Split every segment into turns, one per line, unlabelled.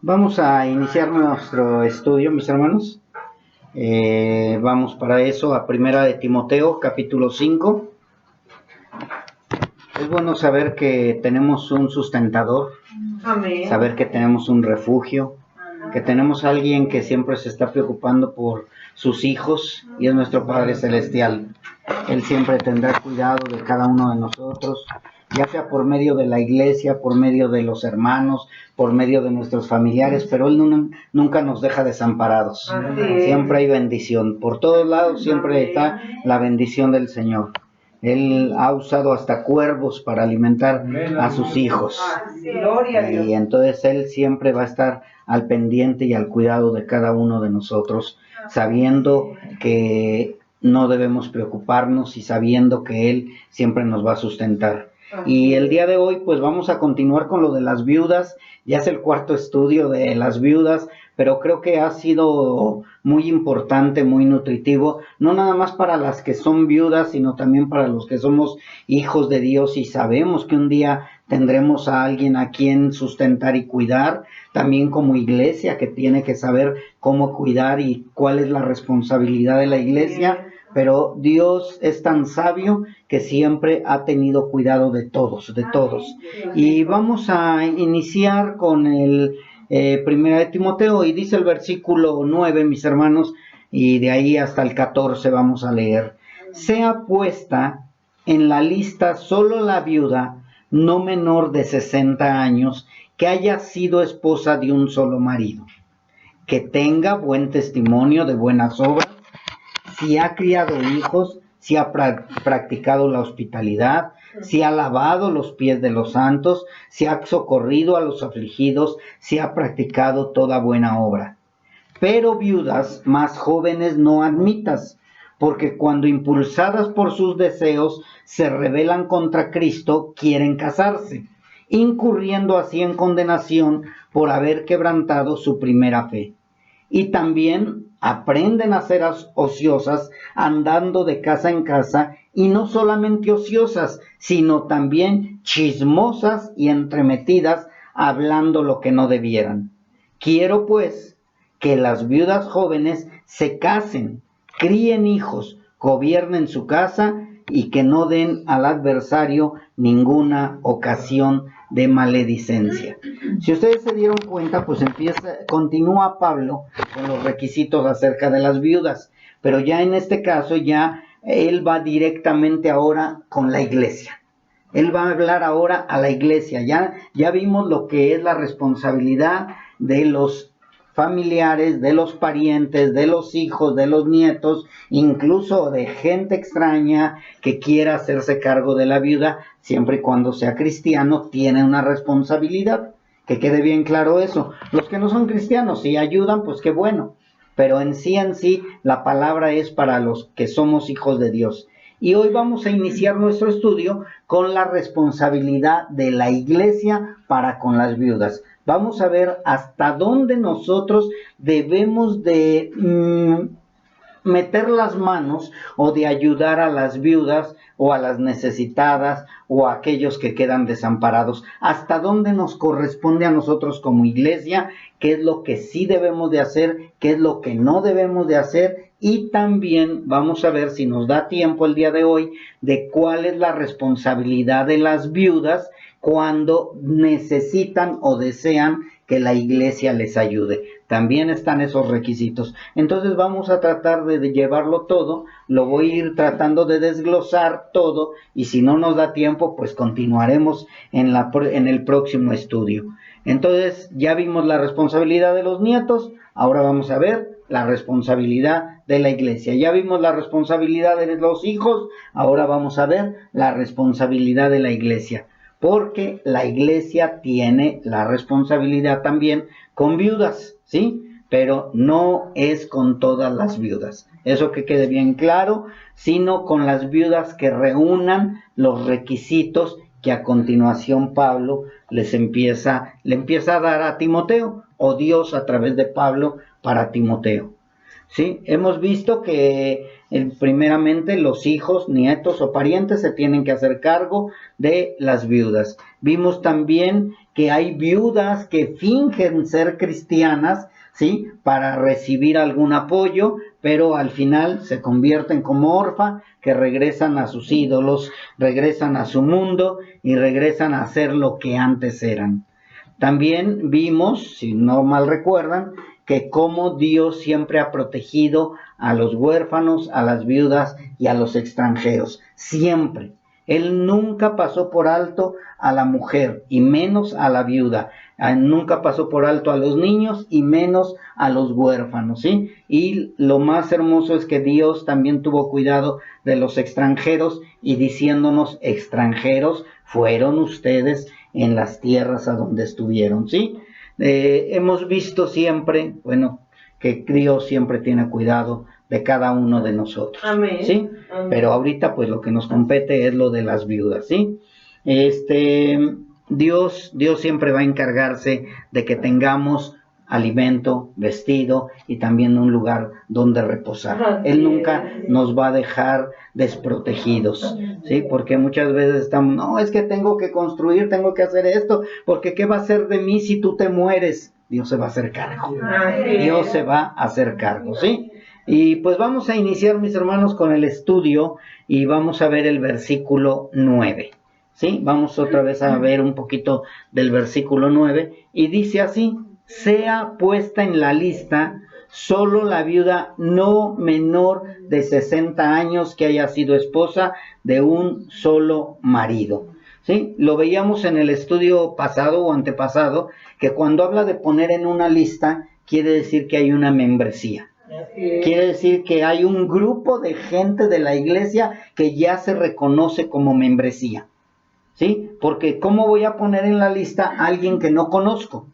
Vamos a iniciar nuestro estudio, mis hermanos. Vamos para eso a Primera de Timoteo, capítulo 5. Es bueno saber que tenemos un sustentador, Amén. Saber que tenemos un refugio, que tenemos a alguien que siempre se está preocupando por sus hijos y es nuestro Padre Celestial. Él siempre tendrá cuidado de cada uno de nosotros, ya sea por medio de la iglesia, por medio de los hermanos, por medio de nuestros familiares, pero Él nunca nos deja desamparados. Siempre hay bendición. Por todos lados siempre está la bendición del Señor. Él ha usado hasta cuervos para alimentar a sus hijos. Y entonces Él siempre va a estar al pendiente y al cuidado de cada uno de nosotros, sabiendo que no debemos preocuparnos y sabiendo que Él siempre nos va a sustentar. Y el día de hoy pues vamos a continuar con lo de las viudas. Ya es el cuarto estudio de las viudas, pero creo que ha sido muy importante, muy nutritivo, no nada más para las que son viudas, sino también para los que somos hijos de Dios y sabemos que un día tendremos a alguien a quien sustentar y cuidar, también como iglesia que tiene que saber cómo cuidar y cuál es la responsabilidad de la iglesia. Pero Dios es tan sabio que siempre ha tenido cuidado de todos, de todos. Y vamos a iniciar con el Primera de Timoteo, y dice el versículo 9, mis hermanos, y de ahí hasta el 14 vamos a leer. Sea puesta en la lista solo la viuda no menor de 60 años que haya sido esposa de un solo marido, que tenga buen testimonio de buenas obras, si ha criado hijos, si ha practicado la hospitalidad, si ha lavado los pies de los santos, si ha socorrido a los afligidos, si ha practicado toda buena obra. Pero viudas más jóvenes no admitas, porque cuando impulsadas por sus deseos se rebelan contra Cristo, quieren casarse, incurriendo así en condenación por haber quebrantado su primera fe. Y también aprenden a ser ociosas, andando de casa en casa, y no solamente ociosas, sino también chismosas y entremetidas, hablando lo que no debieran. Quiero pues que las viudas jóvenes se casen, críen hijos, gobiernen su casa y que no den al adversario ninguna ocasión de maledicencia. Si ustedes se dieron cuenta, pues continúa Pablo con los requisitos acerca de las viudas, pero ya en este caso ya él va directamente ahora con la iglesia. Él va a hablar ahora a la iglesia. Ya vimos lo que es la responsabilidad de los familiares, de los parientes, de los hijos, de los nietos, incluso de gente extraña que quiera hacerse cargo de la viuda, siempre y cuando sea cristiano, tiene una responsabilidad. Que quede bien claro eso. Los que no son cristianos, si ayudan, pues qué bueno. Pero en sí, la palabra es para los que somos hijos de Dios. Y hoy vamos a iniciar nuestro estudio con la responsabilidad de la iglesia para con las viudas. Vamos a ver hasta dónde nosotros debemos de meter las manos o de ayudar a las viudas o a las necesitadas o a aquellos que quedan desamparados. Hasta dónde nos corresponde a nosotros como iglesia, qué es lo que sí debemos de hacer, qué es lo que no debemos de hacer. Y también vamos a ver, si nos da tiempo el día de hoy, de cuál es la responsabilidad de las viudas cuando necesitan o desean que la iglesia les ayude. También están esos requisitos. Entonces vamos a tratar de llevarlo todo, lo voy a ir tratando de desglosar todo, y si no nos da tiempo, pues continuaremos en el próximo estudio. Entonces ya vimos la responsabilidad de los nietos, ahora vamos a ver la responsabilidad de la iglesia. Ya vimos la responsabilidad de los hijos, ahora vamos a ver la responsabilidad de la iglesia. Porque la iglesia tiene la responsabilidad también con viudas, ¿sí? Pero no es con todas las viudas. Eso que quede bien claro, sino con las viudas que reúnan los requisitos que a continuación Pablo le empieza a dar a Timoteo, o Dios a través de Pablo para Timoteo. ¿Sí? Hemos visto que primeramente los hijos, nietos o parientes se tienen que hacer cargo de las viudas. Vimos también que hay viudas que fingen ser cristianas, ¿sí? Para recibir algún apoyo, pero al final se convierten como orfa, que regresan a sus ídolos, regresan a su mundo y regresan a ser lo que antes eran. También vimos, si no mal recuerdan, que cómo Dios siempre ha protegido a los huérfanos, a las viudas y a los extranjeros. Siempre. Él nunca pasó por alto a la mujer y menos a la viuda. Nunca pasó por alto a los niños y menos a los huérfanos, ¿sí? Y lo más hermoso es que Dios también tuvo cuidado de los extranjeros y diciéndonos: extranjeros fueron ustedes en las tierras a donde estuvieron, ¿sí? Hemos visto siempre, bueno, que Dios siempre tiene cuidado de cada uno de nosotros. Amén. ¿Sí? Amén. Pero ahorita pues lo que nos compete es lo de las viudas, ¿sí? Dios siempre va a encargarse de que tengamos alimento, vestido y también un lugar donde reposar. Él nunca nos va a dejar desprotegidos, ¿sí? Porque muchas veces estamos, no, es que tengo que construir, tengo que hacer esto, porque ¿qué va a hacer de mí si tú te mueres? Dios se va a hacer cargo. Dios se va a hacer cargo, ¿sí? Y pues vamos a iniciar, mis hermanos, con el estudio y vamos a ver el versículo 9. ¿Sí? Vamos otra vez a ver un poquito del versículo 9 y dice así: sea puesta en la lista solo la viuda no menor de 60 años que haya sido esposa de un solo marido. ¿Sí? Lo veíamos en el estudio pasado o antepasado, que cuando habla de poner en una lista, quiere decir que hay una membresía. Quiere decir que hay un grupo de gente de la iglesia que ya se reconoce como membresía. ¿Sí? Porque ¿cómo voy a poner en la lista a alguien que no conozco?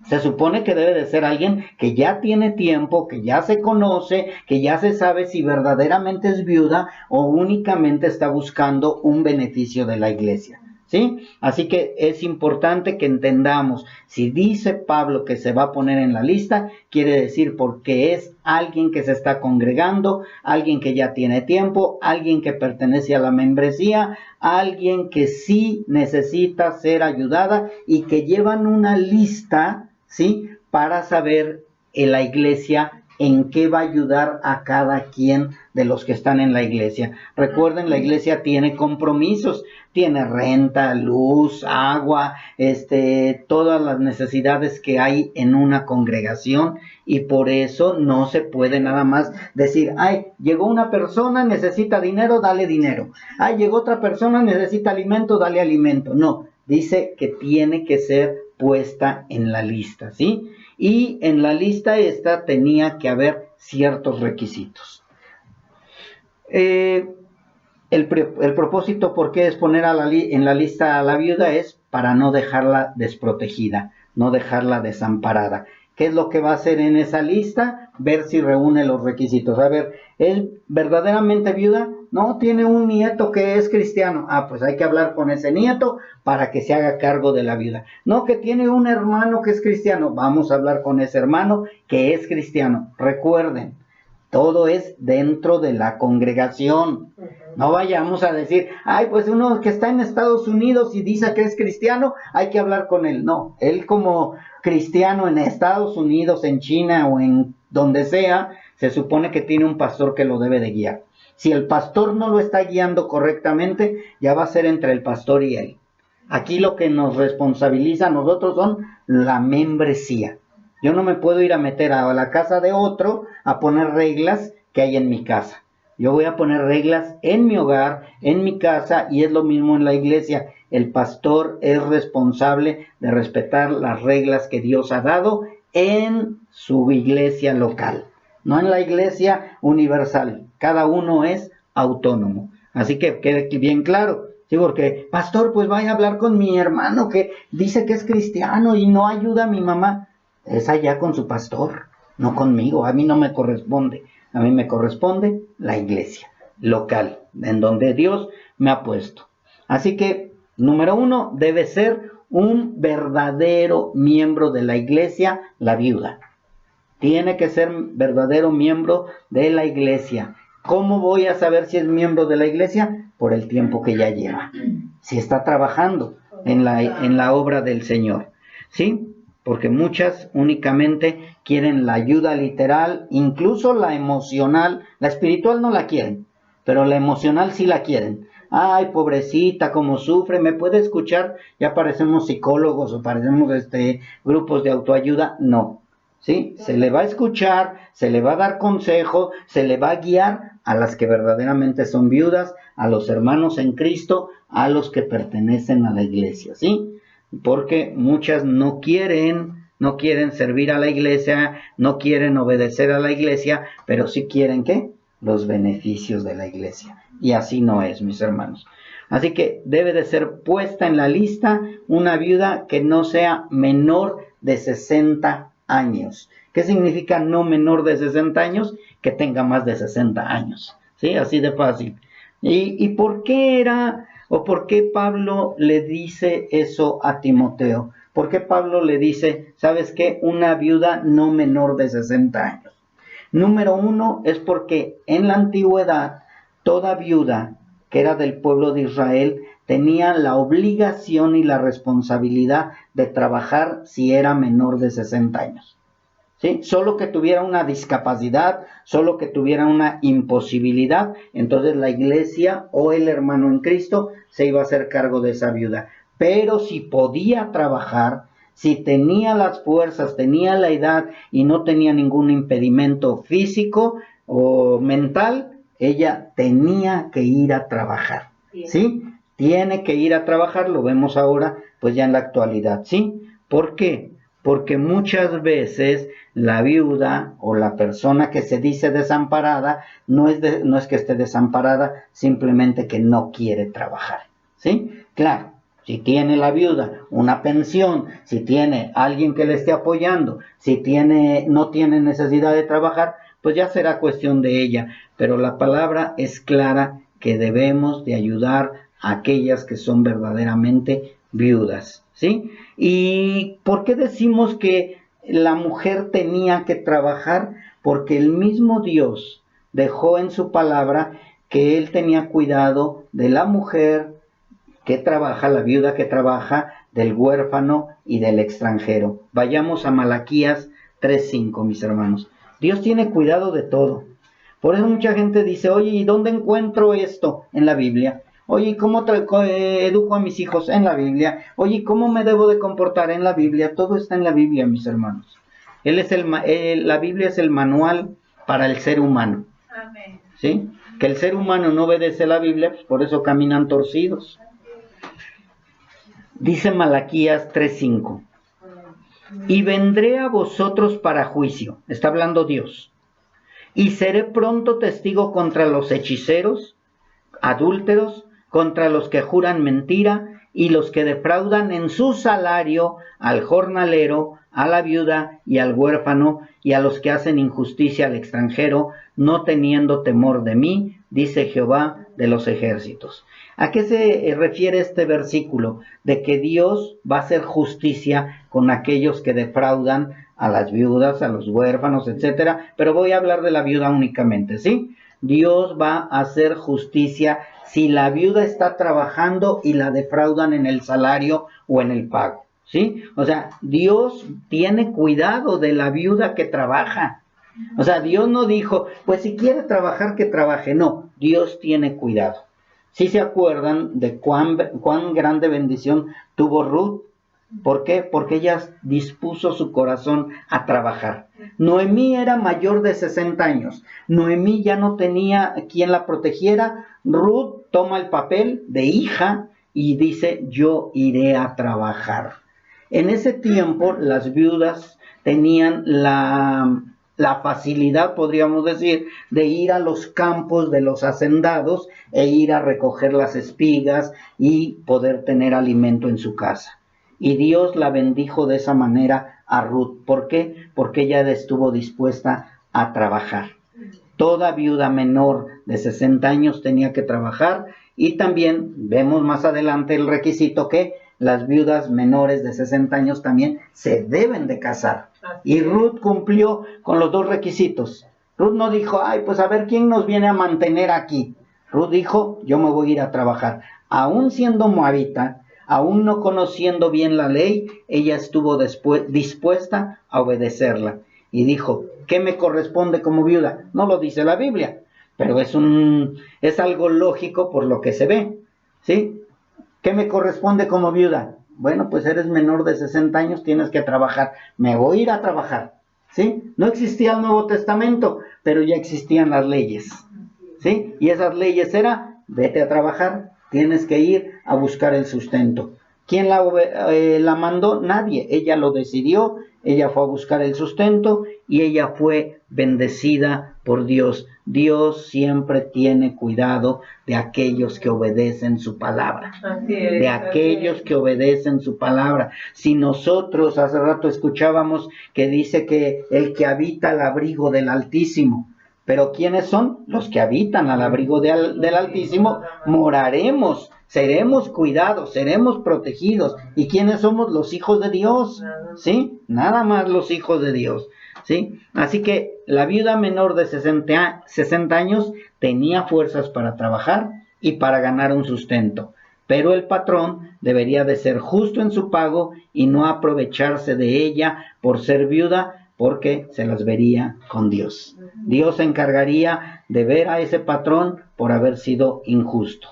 Se supone que debe de ser alguien que ya tiene tiempo, que ya se conoce, que ya se sabe si verdaderamente es viuda o únicamente está buscando un beneficio de la iglesia. ¿Sí? Así que es importante que entendamos, si dice Pablo que se va a poner en la lista, quiere decir porque es alguien que se está congregando, alguien que ya tiene tiempo, alguien que pertenece a la membresía, alguien que sí necesita ser ayudada y que llevan una lista, ¿sí? Para saber en la iglesia en qué va a ayudar a cada quien de los que están en la iglesia. Recuerden, la iglesia tiene compromisos, tiene renta, luz, agua, todas las necesidades que hay en una congregación, y por eso no se puede nada más decir, ay, llegó una persona, necesita dinero, dale dinero. Ay, llegó otra persona, necesita alimento, dale alimento. No, dice que tiene que ser puesta en la lista, ¿sí? Y en la lista esta tenía que haber ciertos requisitos. El propósito, ¿por qué es poner en la lista a la viuda? Es para no dejarla desprotegida, no dejarla desamparada. ¿Qué es lo que va a hacer en esa lista? Ver si reúne los requisitos. A ver, ¿es verdaderamente viuda? No, tiene un nieto que es cristiano. Ah, pues hay que hablar con ese nieto para que se haga cargo de la viuda. No, que tiene un hermano que es cristiano. Vamos a hablar con ese hermano que es cristiano. Recuerden, todo es dentro de la congregación. No vayamos a decir, ay, pues uno que está en Estados Unidos y dice que es cristiano, hay que hablar con él. No, él como cristiano en Estados Unidos, en China o en donde sea, se supone que tiene un pastor que lo debe de guiar. Si el pastor no lo está guiando correctamente, ya va a ser entre el pastor y él. Aquí lo que nos responsabiliza a nosotros son la membresía. Yo no me puedo ir a meter a la casa de otro a poner reglas que hay en mi casa. Yo voy a poner reglas en mi hogar, en mi casa, y es lo mismo en la iglesia. El pastor es responsable de respetar las reglas que Dios ha dado en su iglesia local, no en la iglesia universal. Cada uno es autónomo. Así que quede bien claro. Sí, porque, pastor, pues vaya a hablar con mi hermano que dice que es cristiano y no ayuda a mi mamá. Es allá con su pastor, no conmigo. A mí no me corresponde. A mí me corresponde la iglesia local, en donde Dios me ha puesto. Así que, número 1, debe ser un verdadero miembro de la iglesia, la viuda. Tiene que ser verdadero miembro de la iglesia. ¿Cómo voy a saber si es miembro de la iglesia? Por el tiempo que ya lleva. Si está trabajando. en la obra del Señor, ¿sí? Porque muchas únicamente quieren la ayuda literal, incluso la emocional, la espiritual no la quieren, pero la emocional sí la quieren. Ay, pobrecita, cómo sufre, ¿me puede escuchar? Ya parecemos psicólogos o parecemos grupos de autoayuda. No, ¿sí? Se le va a escuchar, se le va a dar consejo, se le va a guiar a las que verdaderamente son viudas, a los hermanos en Cristo, a los que pertenecen a la iglesia, ¿sí? Porque muchas no quieren servir a la iglesia, no quieren obedecer a la iglesia, pero sí quieren, ¿qué? Los beneficios de la iglesia. Y así no es, mis hermanos. Así que debe de ser puesta en la lista una viuda que no sea menor de 60 años. ¿Qué significa no menor de 60 años? Que tenga más de 60 años. ¿Sí? Así de fácil. ¿Y por qué por qué Pablo le dice eso a Timoteo? ¿Por qué Pablo le dice, ¿sabes qué? Una viuda no menor de 60 años. Número 1 es porque en la antigüedad toda viuda que era del pueblo de Israel tenía la obligación y la responsabilidad de trabajar si era menor de 60 años. ¿Sí? Solo que tuviera una discapacidad, solo que tuviera una imposibilidad, entonces la iglesia o el hermano en Cristo se iba a hacer cargo de esa viuda. Pero si podía trabajar, si tenía las fuerzas, tenía la edad y no tenía ningún impedimento físico o mental, ella tenía que ir a trabajar, ¿sí? Tiene que ir a trabajar, lo vemos ahora, pues ya en la actualidad, ¿sí? ¿Por qué? Porque muchas veces la viuda o la persona que se dice desamparada no es que esté desamparada, simplemente que no quiere trabajar, ¿sí? Claro, si tiene la viuda una pensión, si tiene alguien que le esté apoyando, si no tiene necesidad de trabajar, pues ya será cuestión de ella. Pero la palabra es clara que debemos de ayudar a aquellas que son verdaderamente viudas, ¿sí? ¿Y por qué decimos que la mujer tenía que trabajar? Porque el mismo Dios dejó en su palabra que Él tenía cuidado de la mujer que trabaja, la viuda que trabaja, del huérfano y del extranjero. Vayamos a Malaquías 3:5, mis hermanos. Dios tiene cuidado de todo. Por eso mucha gente dice, oye, ¿y dónde encuentro esto en la Biblia? Oye, ¿cómo educo a mis hijos? En la Biblia. Oye, ¿cómo me debo de comportar? En la Biblia. Todo está en la Biblia, mis hermanos. La Biblia es el manual para el ser humano. Amén. ¿Sí? Que el ser humano no obedece la Biblia, pues por eso caminan torcidos. Dice Malaquías 3:5. Y vendré a vosotros para juicio. Está hablando Dios. Y seré pronto testigo contra los hechiceros, adúlteros, contra los que juran mentira y los que defraudan en su salario al jornalero, a la viuda y al huérfano y a los que hacen injusticia al extranjero, no teniendo temor de mí, dice Jehová de los ejércitos. ¿A qué se refiere este versículo? De que Dios va a hacer justicia con aquellos que defraudan a las viudas, a los huérfanos, etcétera, pero voy a hablar de la viuda únicamente, ¿sí? Dios va a hacer justicia si la viuda está trabajando y la defraudan en el salario o en el pago, ¿sí? O sea, Dios tiene cuidado de la viuda que trabaja. O sea, Dios no dijo, pues si quiere trabajar, que trabaje. No, Dios tiene cuidado. ¿Sí se acuerdan de cuán grande bendición tuvo Ruth? ¿Por qué? Porque ella dispuso su corazón a trabajar. Noemí era mayor de 60 años. Noemí ya no tenía quien la protegiera. Ruth toma el papel de hija y dice, yo iré a trabajar. En ese tiempo las viudas tenían la facilidad, podríamos decir, de ir a los campos de los hacendados e ir a recoger las espigas y poder tener alimento en su casa. Y Dios la bendijo de esa manera a Ruth. ¿Por qué? Porque ella estuvo dispuesta a trabajar. Toda viuda menor de 60 años tenía que trabajar y también vemos más adelante el requisito que las viudas menores de 60 años también se deben de casar. Y Ruth cumplió con los dos requisitos. Ruth no dijo, ay, pues a ver quién nos viene a mantener aquí. Ruth dijo, yo me voy a ir a trabajar. Aún siendo moabita, Aún no conociendo bien la ley, ella estuvo dispuesta a obedecerla. Y dijo, ¿qué me corresponde como viuda? No lo dice la Biblia, pero es algo lógico por lo que se ve, ¿sí? ¿Qué me corresponde como viuda? Bueno, pues eres menor de 60 años, tienes que trabajar. Me voy a ir a trabajar, ¿sí? No existía el Nuevo Testamento, pero ya existían las leyes, ¿sí? Y esas leyes eran, vete a trabajar, tienes que ir a buscar el sustento. ¿Quién la mandó? Nadie. Ella lo decidió, ella fue a buscar el sustento y ella fue bendecida por Dios. Dios siempre tiene cuidado de aquellos que obedecen su palabra. De aquellos que obedecen su palabra. Si nosotros, hace rato escuchábamos que dice que el que habita al abrigo del Altísimo, pero ¿quiénes son? Los que habitan al abrigo del Altísimo, moraremos, seremos cuidados, seremos protegidos. ¿Y quiénes somos? Los hijos de Dios, ¿sí? Nada más los hijos de Dios, ¿sí? Así que la viuda menor de 60 años tenía fuerzas para trabajar y para ganar un sustento. Pero el patrón debería de ser justo en su pago y no aprovecharse de ella por ser viuda, porque se las vería con Dios. Dios se encargaría de ver a ese patrón por haber sido injusto.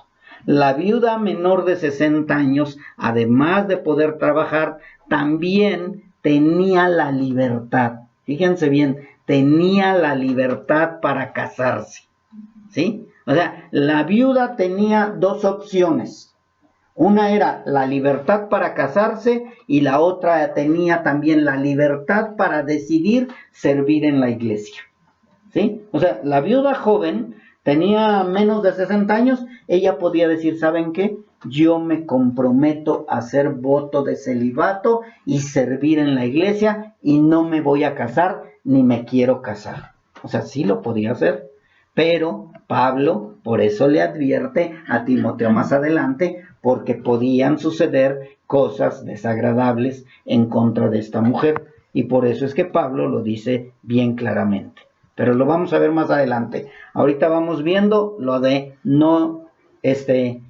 La viuda menor de 60 años, además de poder trabajar, también tenía la libertad. Fíjense bien, tenía la libertad para casarse, ¿sí? O sea, la viuda tenía dos opciones. Una era la libertad para casarse y la otra tenía también la libertad para decidir servir en la iglesia, ¿sí? O sea, la viuda joven tenía menos de 60 años, ella podía decir, ¿saben qué? Yo me comprometo a hacer voto de celibato y servir en la iglesia y no me voy a casar ni me quiero casar. O sea, sí lo podía hacer, pero Pablo por eso le advierte a Timoteo más adelante, porque podían suceder cosas desagradables en contra de esta mujer. Y por eso es que Pablo lo dice bien claramente. Pero lo vamos a ver más adelante. Ahorita vamos viendo lo de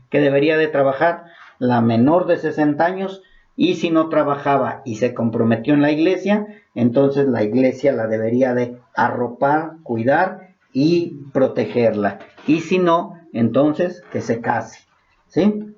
que debería de trabajar la menor de 60 años. Y si no trabajaba y se comprometió en la iglesia, entonces la iglesia la debería de arropar, cuidar y protegerla. Y si no, entonces que se case, ¿sí?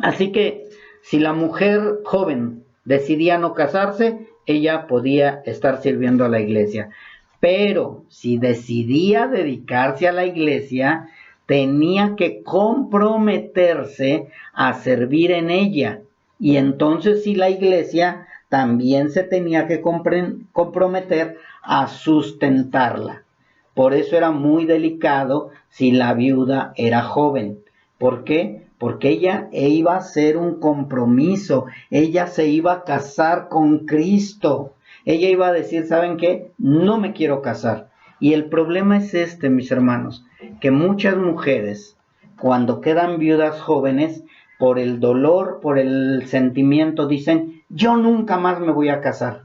Así que si la mujer joven decidía no casarse, ella podía estar sirviendo a la iglesia. Pero si decidía dedicarse a la iglesia, tenía que comprometerse a servir en ella. Y entonces si la iglesia también se tenía que comprometer a sustentarla. Por eso era muy delicado si la viuda era joven. ¿Por qué? Porque ella iba a hacer un compromiso, ella se iba a casar con Cristo. Ella iba a decir, ¿saben qué? No me quiero casar. Y el problema es mis hermanos, que muchas mujeres, cuando quedan viudas jóvenes, por el dolor, por el sentimiento, dicen, yo nunca más me voy a casar.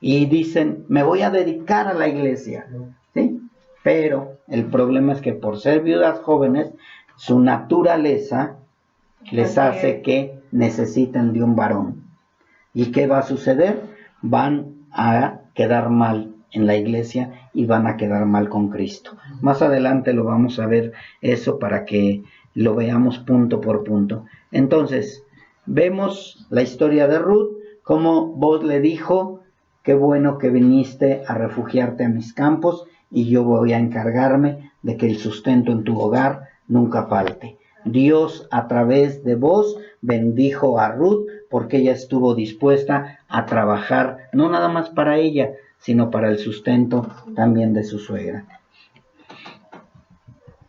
Y dicen, me voy a dedicar a la iglesia, ¿sí? Pero el problema es que por ser viudas jóvenes, su naturaleza les hace que necesiten de un varón. ¿Y qué va a suceder? Van a quedar mal en la iglesia y van a quedar mal con Cristo. Más adelante lo vamos a ver eso para que lo veamos punto por punto. Entonces, vemos la historia de Ruth, como Boaz le dijo, qué bueno que viniste a refugiarte a mis campos y yo voy a encargarme de que el sustento en tu hogar nunca falte. Dios a través de vos bendijo a Ruth porque ella estuvo dispuesta a trabajar, no nada más para ella, sino para el sustento también de su suegra.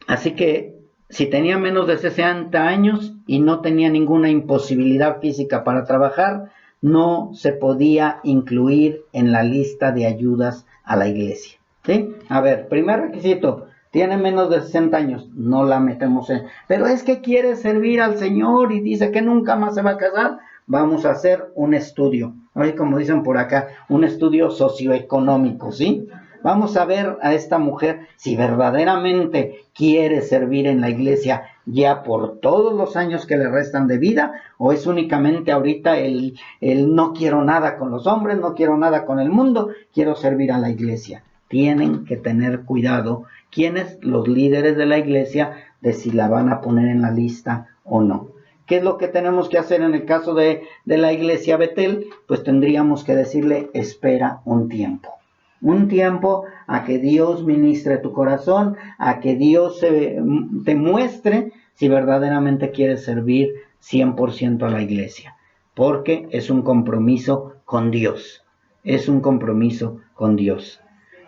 Así que si tenía menos de 60 años y no tenía ninguna imposibilidad física para trabajar, no se podía incluir en la lista de ayudas a la iglesia, ¿sí? A ver, primer requisito, tiene menos de 60 años, no la metemos en. Pero es que quiere servir al Señor y dice que nunca más se va a casar. Vamos a hacer un estudio, así como dicen por acá, un estudio socioeconómico, ¿sí? Vamos a ver a esta mujer si verdaderamente quiere servir en la iglesia, ya por todos los años que le restan de vida, o es únicamente ahorita el no quiero nada con los hombres, no quiero nada con el mundo, quiero servir a la iglesia. Tienen que tener cuidado quienes, los líderes de la iglesia, de si la van a poner en la lista o no. ¿Qué es lo que tenemos que hacer en el caso de la iglesia Betel? Pues tendríamos que decirle, espera un tiempo a que Dios ministre tu corazón, a que Dios te muestre si verdaderamente quieres servir 100% a la iglesia, porque es un compromiso con Dios,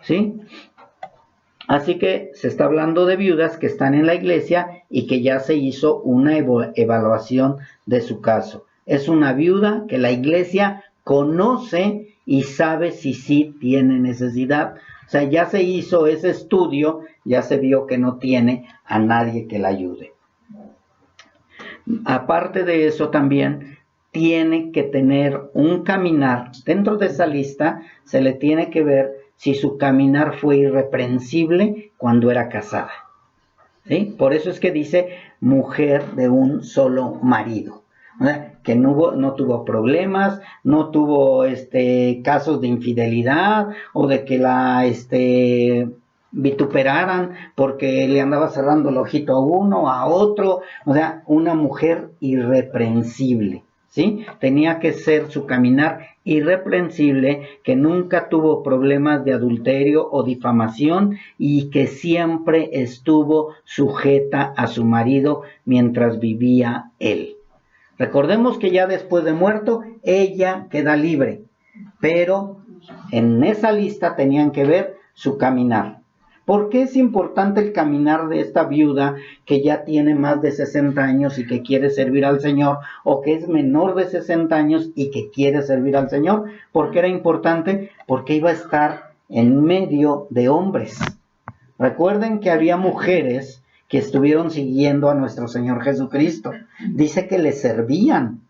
¿sí? Así que se está hablando de viudas que están en la iglesia y que ya se hizo una evaluación de su caso. Es una viuda que la iglesia conoce y sabe si sí tiene necesidad. O sea, ya se hizo ese estudio, ya se vio que no tiene a nadie que la ayude. Aparte de eso también tiene que tener un caminar. Dentro de esa lista se le tiene que ver si su caminar fue irreprensible cuando era casada. ¿Sí? Por eso es que dice mujer de un solo marido. O sea, que no tuvo problemas, no tuvo casos de infidelidad o de que la vituperaran porque le andaba cerrando el ojito a uno, a otro. O sea, una mujer irreprensible, ¿sí? Tenía que ser su caminar irreprensible, que nunca tuvo problemas de adulterio o difamación y que siempre estuvo sujeta a su marido mientras vivía él. Recordemos que ya después de muerto, ella queda libre, pero en esa lista tenían que ver su caminar. ¿Por qué es importante el caminar de esta viuda que ya tiene más de 60 años y que quiere servir al Señor, o que es menor de 60 años y que quiere servir al Señor? ¿Por qué era importante? Porque iba a estar en medio de hombres. Recuerden que había mujeres que estuvieron siguiendo a nuestro Señor Jesucristo. Dice que le servían,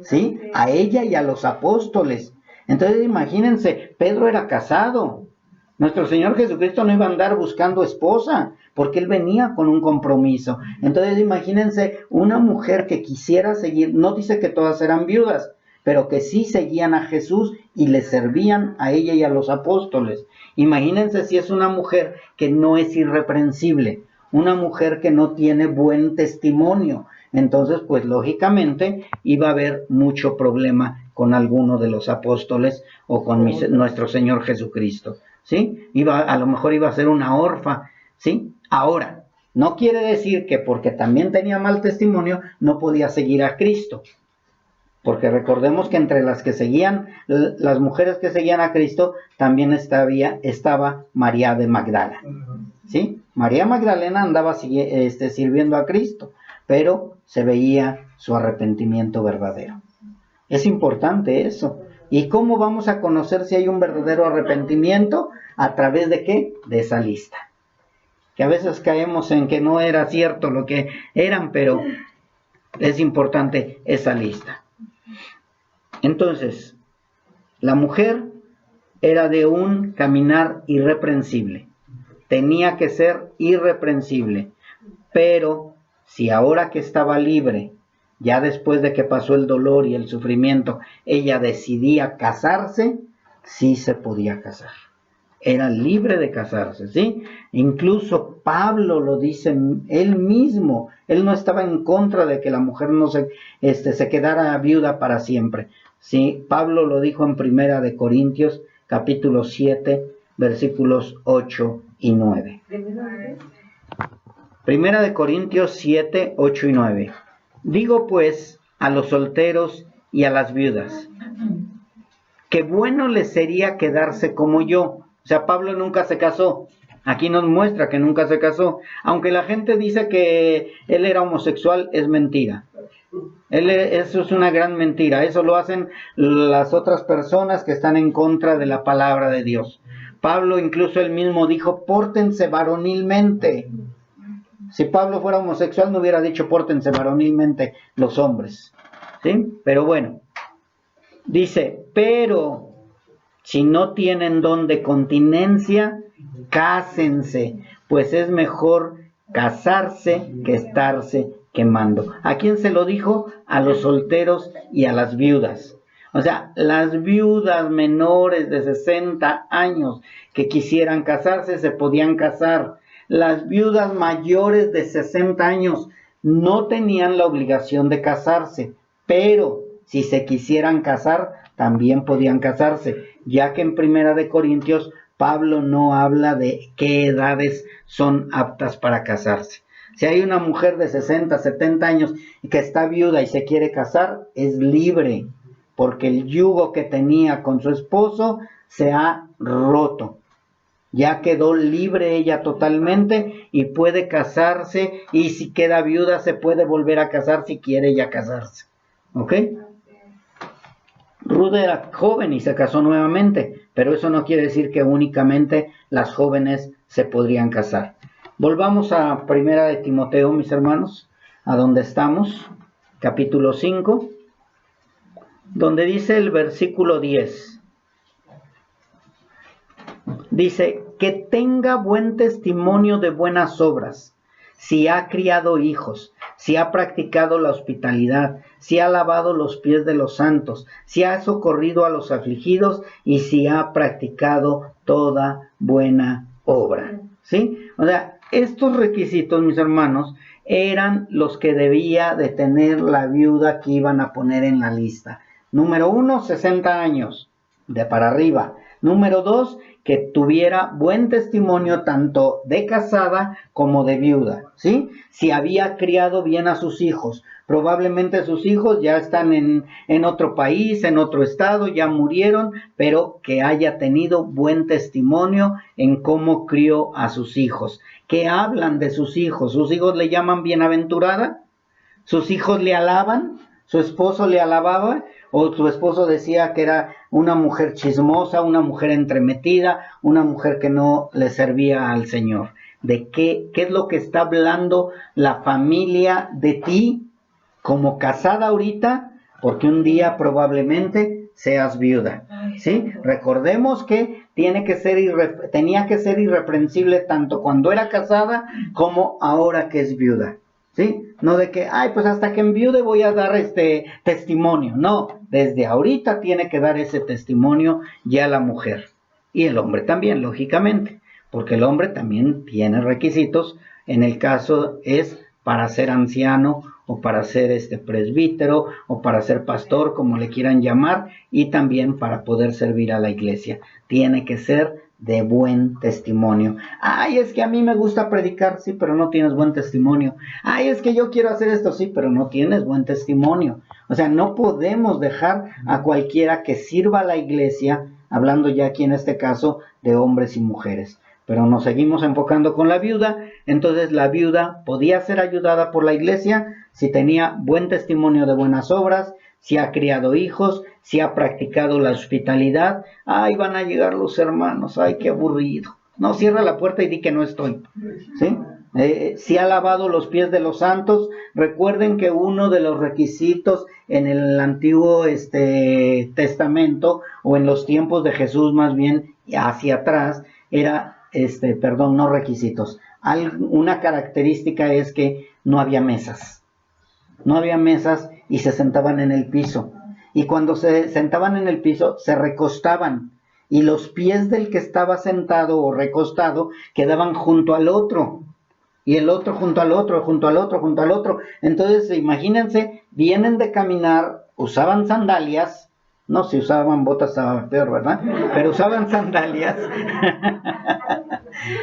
¿sí? A ella y a los apóstoles. Entonces imagínense, Pedro era casado. Nuestro Señor Jesucristo no iba a andar buscando esposa, porque Él venía con un compromiso. Entonces imagínense una mujer que quisiera seguir, no dice que todas eran viudas, pero que sí seguían a Jesús y le servían a ella y a los apóstoles. Imagínense si es una mujer que no es irreprensible, una mujer que no tiene buen testimonio. Entonces, pues lógicamente iba a haber mucho problema con alguno de los apóstoles o con nuestro Señor Jesucristo, ¿sí? A lo mejor iba a ser una orfa, ¿sí? Ahora, no quiere decir que porque también tenía mal testimonio no podía seguir a Cristo. Porque recordemos que entre las que seguían, las mujeres que seguían a Cristo, también estaba María de Magdala, ¿sí? María Magdalena andaba sirviendo a Cristo, pero se veía su arrepentimiento verdadero. Es importante eso. ¿Y cómo vamos a conocer si hay un verdadero arrepentimiento? ¿A través de qué? De esa lista. Que a veces caemos en que no era cierto lo que eran, pero es importante esa lista. Entonces, la mujer era de un caminar irreprensible. Tenía que ser irreprensible. Pero si ahora que estaba libre, ya después de que pasó el dolor y el sufrimiento, ella decidía casarse, sí se podía casar. Era libre de casarse, ¿sí? Incluso Pablo lo dice él mismo. Él no estaba en contra de que la mujer no se quedara viuda para siempre. Sí, Pablo lo dijo en Primera de Corintios, capítulo 7, versículos 8 y 9. Primera de Corintios 7, 8 y 9. Digo pues a los solteros y a las viudas, que bueno les sería quedarse como yo. O sea, Pablo nunca se casó. Aquí nos muestra que nunca se casó. Aunque la gente dice que él era homosexual, es mentira. Eso es una gran mentira. Eso lo hacen las otras personas que están en contra de la palabra de Dios. Pablo incluso él mismo dijo, pórtense varonilmente. Si Pablo fuera homosexual no hubiera dicho pórtense varonilmente los hombres, ¿sí? Pero bueno, dice, pero si no tienen don de continencia, cásense, pues es mejor casarse que estarse quemando. ¿A quién se lo dijo? A los solteros y a las viudas. O sea, las viudas menores de 60 años que quisieran casarse se podían casar. Las viudas mayores de 60 años no tenían la obligación de casarse, pero si se quisieran casar, también podían casarse, ya que en Primera de Corintios Pablo no habla de qué edades son aptas para casarse. Si hay una mujer de 60, 70 años que está viuda y se quiere casar, es libre, porque el yugo que tenía con su esposo se ha roto. Ya quedó libre ella totalmente y puede casarse, y si queda viuda se puede volver a casar si quiere ya casarse. ¿Ok? Ruth era joven y se casó nuevamente, pero eso no quiere decir que únicamente las jóvenes se podrían casar. Volvamos a Primera de Timoteo, mis hermanos, a donde estamos, capítulo 5, donde dice el versículo 10. Dice, que tenga buen testimonio de buenas obras, si ha criado hijos, si ha practicado la hospitalidad, si ha lavado los pies de los santos, si ha socorrido a los afligidos y si ha practicado toda buena obra. ¿Sí? O sea, estos requisitos, mis hermanos, eran los que debía de tener la viuda que iban a poner en la lista. Número 1, 60 años, de para arriba. Número 2, que tuviera buen testimonio tanto de casada como de viuda, ¿sí? Si había criado bien a sus hijos. Probablemente sus hijos ya están en otro país, en otro estado, ya murieron, pero que haya tenido buen testimonio en cómo crió a sus hijos. ¿Qué hablan de sus hijos? ¿Sus hijos le llaman bienaventurada? ¿Sus hijos le alaban? ¿Su esposo le alababa? ¿O su esposo decía que era una mujer chismosa, una mujer entremetida, una mujer que no le servía al Señor? ¿De qué es lo que está hablando la familia de ti como casada ahorita? Porque un día probablemente seas viuda, ¿sí? Recordemos que tenía que ser irreprensible tanto cuando era casada como ahora que es viuda. ¿Sí? No de que, pues hasta que enviude voy a dar testimonio. No, desde ahorita tiene que dar ese testimonio ya la mujer. Y el hombre también, lógicamente, porque el hombre también tiene requisitos. En el caso es para ser anciano o para ser presbítero o para ser pastor, como le quieran llamar, y también para poder servir a la iglesia. Tiene que ser de buen testimonio. Es que a mí me gusta predicar, sí, pero no tienes buen testimonio. Es que yo quiero hacer esto, sí, pero no tienes buen testimonio. O sea, no podemos dejar a cualquiera que sirva a la iglesia, hablando ya aquí en este caso de hombres y mujeres. Pero nos seguimos enfocando con la viuda. Entonces la viuda podía ser ayudada por la iglesia si tenía buen testimonio de buenas obras, si ha criado hijos, si ha practicado la hospitalidad. Van a llegar los hermanos, qué aburrido. No, cierra la puerta y di que no estoy, ¿sí? Si ha lavado los pies de los santos. Recuerden que uno de los requisitos en el Antiguo Testamento, o en los tiempos de Jesús más bien, hacia atrás, era, no requisitos. Una característica es que no había mesas. No había mesas y se sentaban en el piso. Y cuando se sentaban en el piso, se recostaban. Y los pies del que estaba sentado o recostado quedaban junto al otro. Y el otro junto al otro, junto al otro, junto al otro. Entonces, imagínense, vienen de caminar, usaban sandalias. No, si usaban botas estaba peor, ¿verdad? Pero usaban sandalias.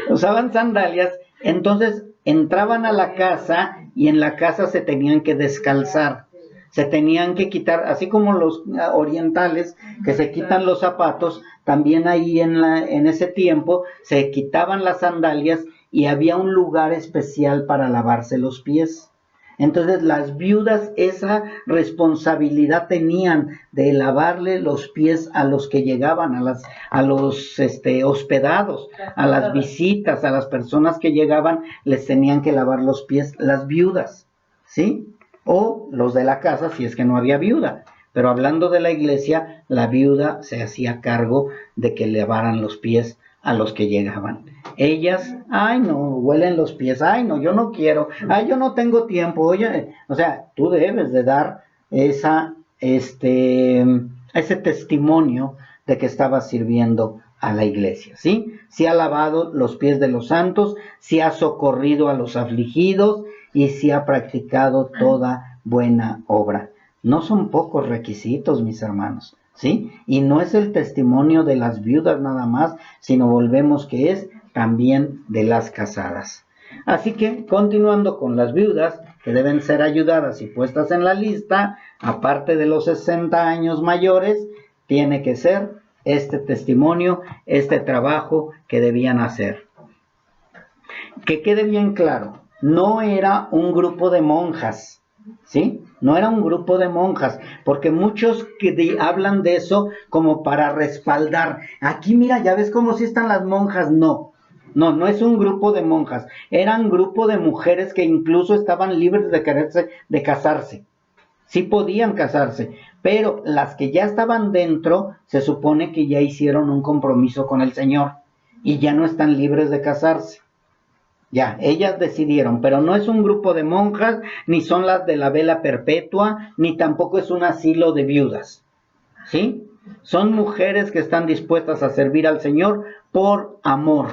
Usaban sandalias. Entonces, entraban a la casa y en la casa se tenían que descalzar. Se tenían que quitar, así como los orientales que se quitan los zapatos, también ahí en ese tiempo se quitaban las sandalias y había un lugar especial para lavarse los pies. Entonces las viudas esa responsabilidad tenían de lavarle los pies a los que llegaban, a los hospedados, a las visitas, a las personas que llegaban, les tenían que lavar los pies las viudas, ¿sí? O los de la casa si es que no había viuda. Pero hablando de la iglesia, la viuda se hacía cargo de que lavaran los pies a los que llegaban. Ellas, ay no, huelen los pies, ay no, yo no quiero, ay yo no tengo tiempo, oye, o sea, tú debes de dar ese testimonio de que estabas sirviendo a la iglesia, ¿sí? Si ha lavado los pies de los santos, si ha socorrido a los afligidos y si ha practicado toda buena obra. No son pocos requisitos, mis hermanos, ¿sí? Y no es el testimonio de las viudas nada más, sino volvemos que es también de las casadas. Así que, continuando con las viudas, que deben ser ayudadas y puestas en la lista, aparte de los 60 años mayores, tiene que ser este testimonio, este trabajo que debían hacer. Que quede bien claro, no era un grupo de monjas, ¿sí? No era un grupo de monjas, porque muchos que hablan de eso como para respaldar. Aquí mira, ya ves cómo sí están las monjas. No es un grupo de monjas. Eran un grupo de mujeres que incluso estaban libres de casarse. Sí podían casarse, pero las que ya estaban dentro, se supone que ya hicieron un compromiso con el Señor y ya no están libres de casarse. Ya, ellas decidieron, pero no es un grupo de monjas, ni son las de la vela perpetua, ni tampoco es un asilo de viudas, ¿sí? Son mujeres que están dispuestas a servir al Señor por amor,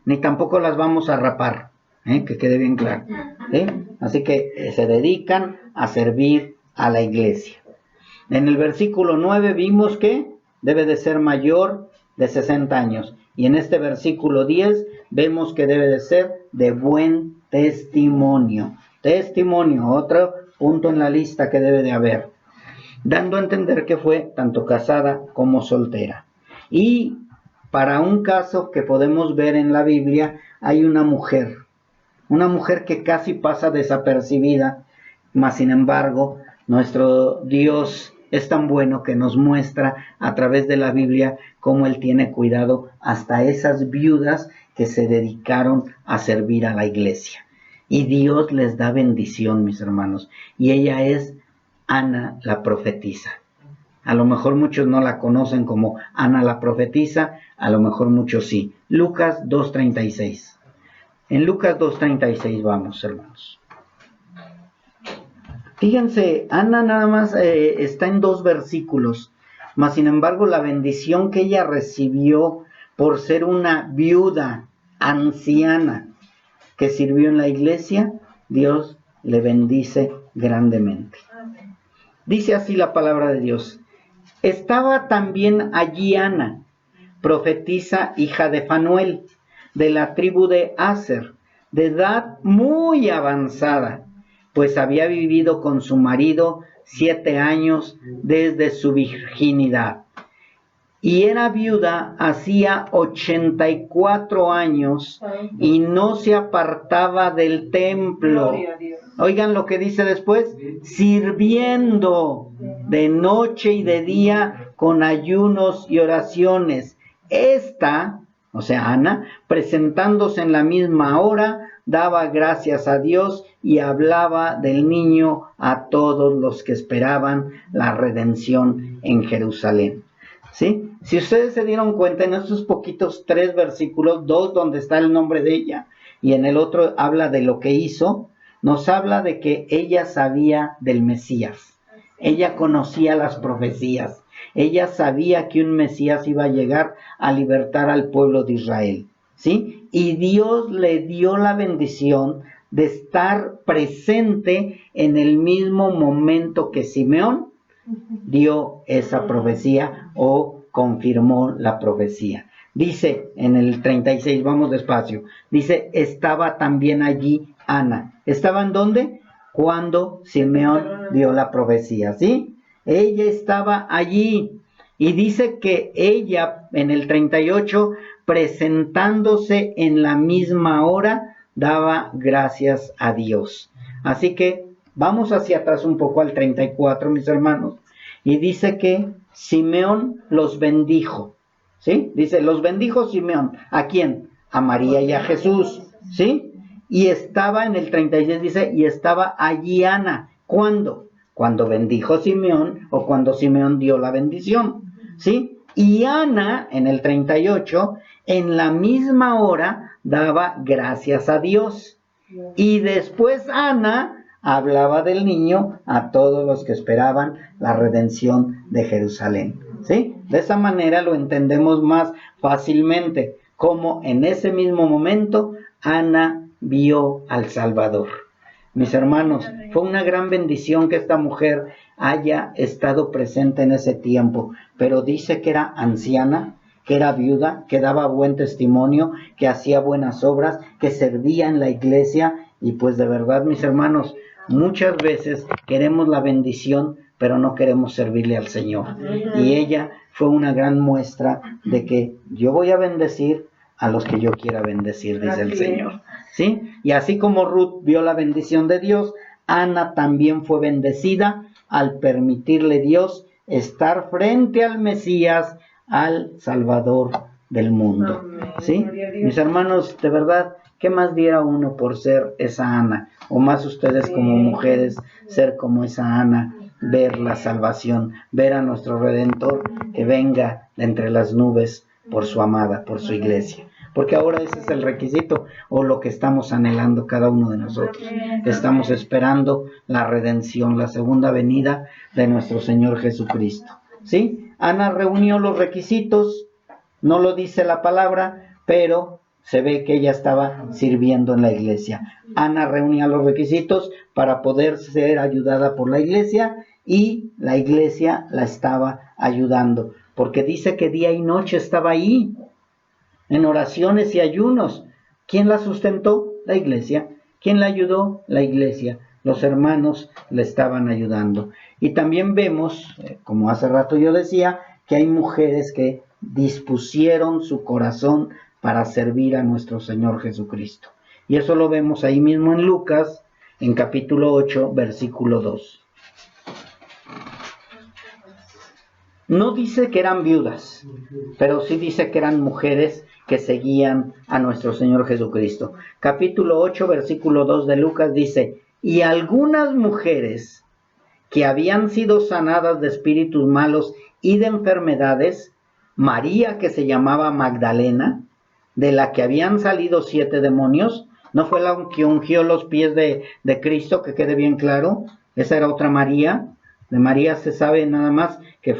ni tampoco las vamos a rapar, que quede bien claro, ¿sí? Así que se dedican a servir a la iglesia. En el versículo 9 vimos que debe de ser mayor de 60 años. Y en este versículo 10 vemos que debe de ser de buen testimonio. Testimonio, otro punto en la lista que debe de haber. Dando a entender que fue tanto casada como soltera. Y para un caso que podemos ver en la Biblia, hay una mujer que casi pasa desapercibida, mas sin embargo, nuestro Dios es tan bueno que nos muestra a través de la Biblia cómo Él tiene cuidado hasta esas viudas que se dedicaron a servir a la iglesia. Y Dios les da bendición, mis hermanos. Y ella es Ana la profetisa. A lo mejor muchos no la conocen como Ana la profetisa, a lo mejor muchos sí. Lucas 2:36. En Lucas 2:36 vamos, hermanos. Fíjense, Ana nada más está en 2 versículos, mas sin embargo la bendición que ella recibió por ser una viuda anciana que sirvió en la iglesia, Dios le bendice grandemente. Dice así la palabra de Dios. Estaba también allí Ana, profetisa hija de Fanuel, de la tribu de Aser, de edad muy avanzada, pues había vivido con su marido 7 años desde su virginidad. Y era viuda hacía 84 años y no se apartaba del templo. Oigan lo que dice después, sirviendo de noche y de día con ayunos y oraciones. Esta, o sea, Ana, presentándose en la misma hora, daba gracias a Dios y hablaba del niño a todos los que esperaban la redención en Jerusalén. ¿Sí? Si ustedes se dieron cuenta en estos poquitos 3 versículos, 2 donde está el nombre de ella y en el otro habla de lo que hizo, nos habla de que ella sabía del Mesías. Ella conocía las profecías. Ella sabía que un Mesías iba a llegar a libertar al pueblo de Israel, ¿sí? Y Dios le dio la bendición de estar presente en el mismo momento que Simeón dio esa profecía o confirmó la profecía. Dice en el 36, vamos despacio, dice, estaba también allí Ana. ¿Estaba en dónde? Cuando Simeón dio la profecía, ¿sí? Ella estaba allí. Y dice que ella, en el 38, presentándose en la misma hora, daba gracias a Dios. Así que vamos hacia atrás un poco al 34, mis hermanos. Y dice que Simeón los bendijo, ¿sí? Dice, los bendijo Simeón. ¿A quién? A María y a Jesús, ¿sí? Y estaba en el 36, dice, y estaba allí Ana. ¿Cuándo? Cuando bendijo Simeón o cuando Simeón dio la bendición, ¿sí? Y Ana, en el 38, en la misma hora daba gracias a Dios. Y después Ana hablaba del niño a todos los que esperaban la redención de Jerusalén. ¿Sí? De esa manera lo entendemos más fácilmente, como en ese mismo momento Ana vio al Salvador. Mis hermanos, fue una gran bendición que esta mujer haya estado presente en ese tiempo, pero dice que era anciana, que era viuda, que daba buen testimonio, que hacía buenas obras, que servía en la iglesia, y pues de verdad, mis hermanos, muchas veces queremos la bendición, pero no queremos servirle al Señor. Y ella fue una gran muestra de que yo voy a bendecir a los que yo quiera bendecir, dice el Señor. ¿Sí? Y así como Ruth vio la bendición de Dios, Ana también fue bendecida al permitirle Dios estar frente al Mesías, al Salvador del mundo. ¿Sí? Mis hermanos, de verdad, ¿qué más diera uno por ser esa Ana? O más ustedes como mujeres, ser como esa Ana, ver la salvación, ver a nuestro Redentor que venga de entre las nubes por su amada, por su iglesia. Porque ahora ese es el requisito o lo que estamos anhelando cada uno de nosotros. Estamos esperando la redención, la segunda venida de nuestro Señor Jesucristo. ¿Sí? Ana reunió los requisitos, no lo dice la palabra, pero se ve que ella estaba sirviendo en la iglesia. Ana reunía los requisitos para poder ser ayudada por la iglesia y la iglesia la estaba ayudando, porque dice que día y noche estaba ahí, en oraciones y ayunos. ¿Quién la sustentó? La iglesia. ¿Quién la ayudó? La iglesia. Los hermanos le estaban ayudando. Y también vemos, como hace rato yo decía, que hay mujeres que dispusieron su corazón para servir a nuestro Señor Jesucristo. Y eso lo vemos ahí mismo en Lucas, en capítulo 8, versículo 2. No dice que eran viudas, pero sí dice que eran mujeres que seguían a nuestro Señor Jesucristo. Capítulo 8, versículo 2 de Lucas dice: y algunas mujeres que habían sido sanadas de espíritus malos y de enfermedades, María, que se llamaba Magdalena, de la que habían salido 7 demonios, ¿no fue la que ungió los pies de Cristo? Que quede bien claro, esa era otra María. De María se sabe nada más que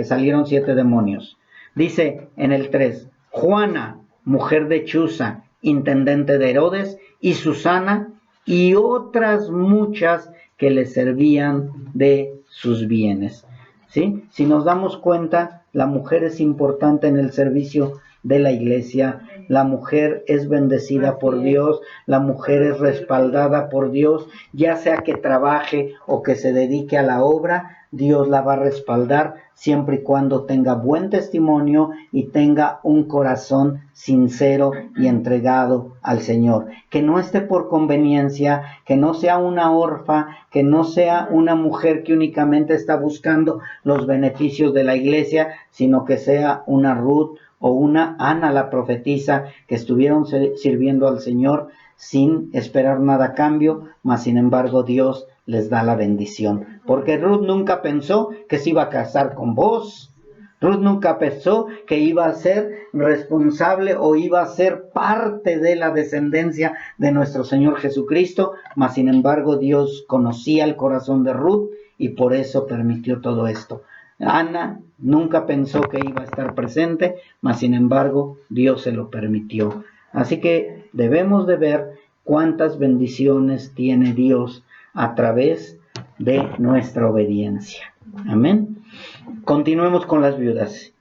salieron 7 demonios. Dice en el 3, Juana, mujer de Chuza, intendente de Herodes, y Susana, y otras muchas que le servían de sus bienes. ¿Sí? Si nos damos cuenta, la mujer es importante en el servicio de la iglesia. La mujer es bendecida por Dios, la mujer es respaldada por Dios, ya sea que trabaje o que se dedique a la obra, Dios la va a respaldar siempre y cuando tenga buen testimonio y tenga un corazón sincero y entregado al Señor. Que no esté por conveniencia, que no sea una orfa, que no sea una mujer que únicamente está buscando los beneficios de la iglesia, sino que sea una Ruth o una Ana la profetisa, que estuvieron sirviendo al Señor sin esperar nada a cambio, mas sin embargo Dios les da la bendición. Porque Ruth nunca pensó que se iba a casar con vos. Ruth nunca pensó que iba a ser responsable o iba a ser parte de la descendencia de nuestro Señor Jesucristo, mas sin embargo Dios conocía el corazón de Ruth y por eso permitió todo esto. Ana nunca pensó que iba a estar presente, mas sin embargo Dios se lo permitió. Así que debemos de ver cuántas bendiciones tiene Dios a través de nuestra obediencia. Amén. Continuemos con las viudas.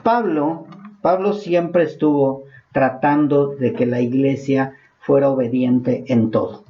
Pablo siempre estuvo tratando de que la iglesia fuera obediente en todo.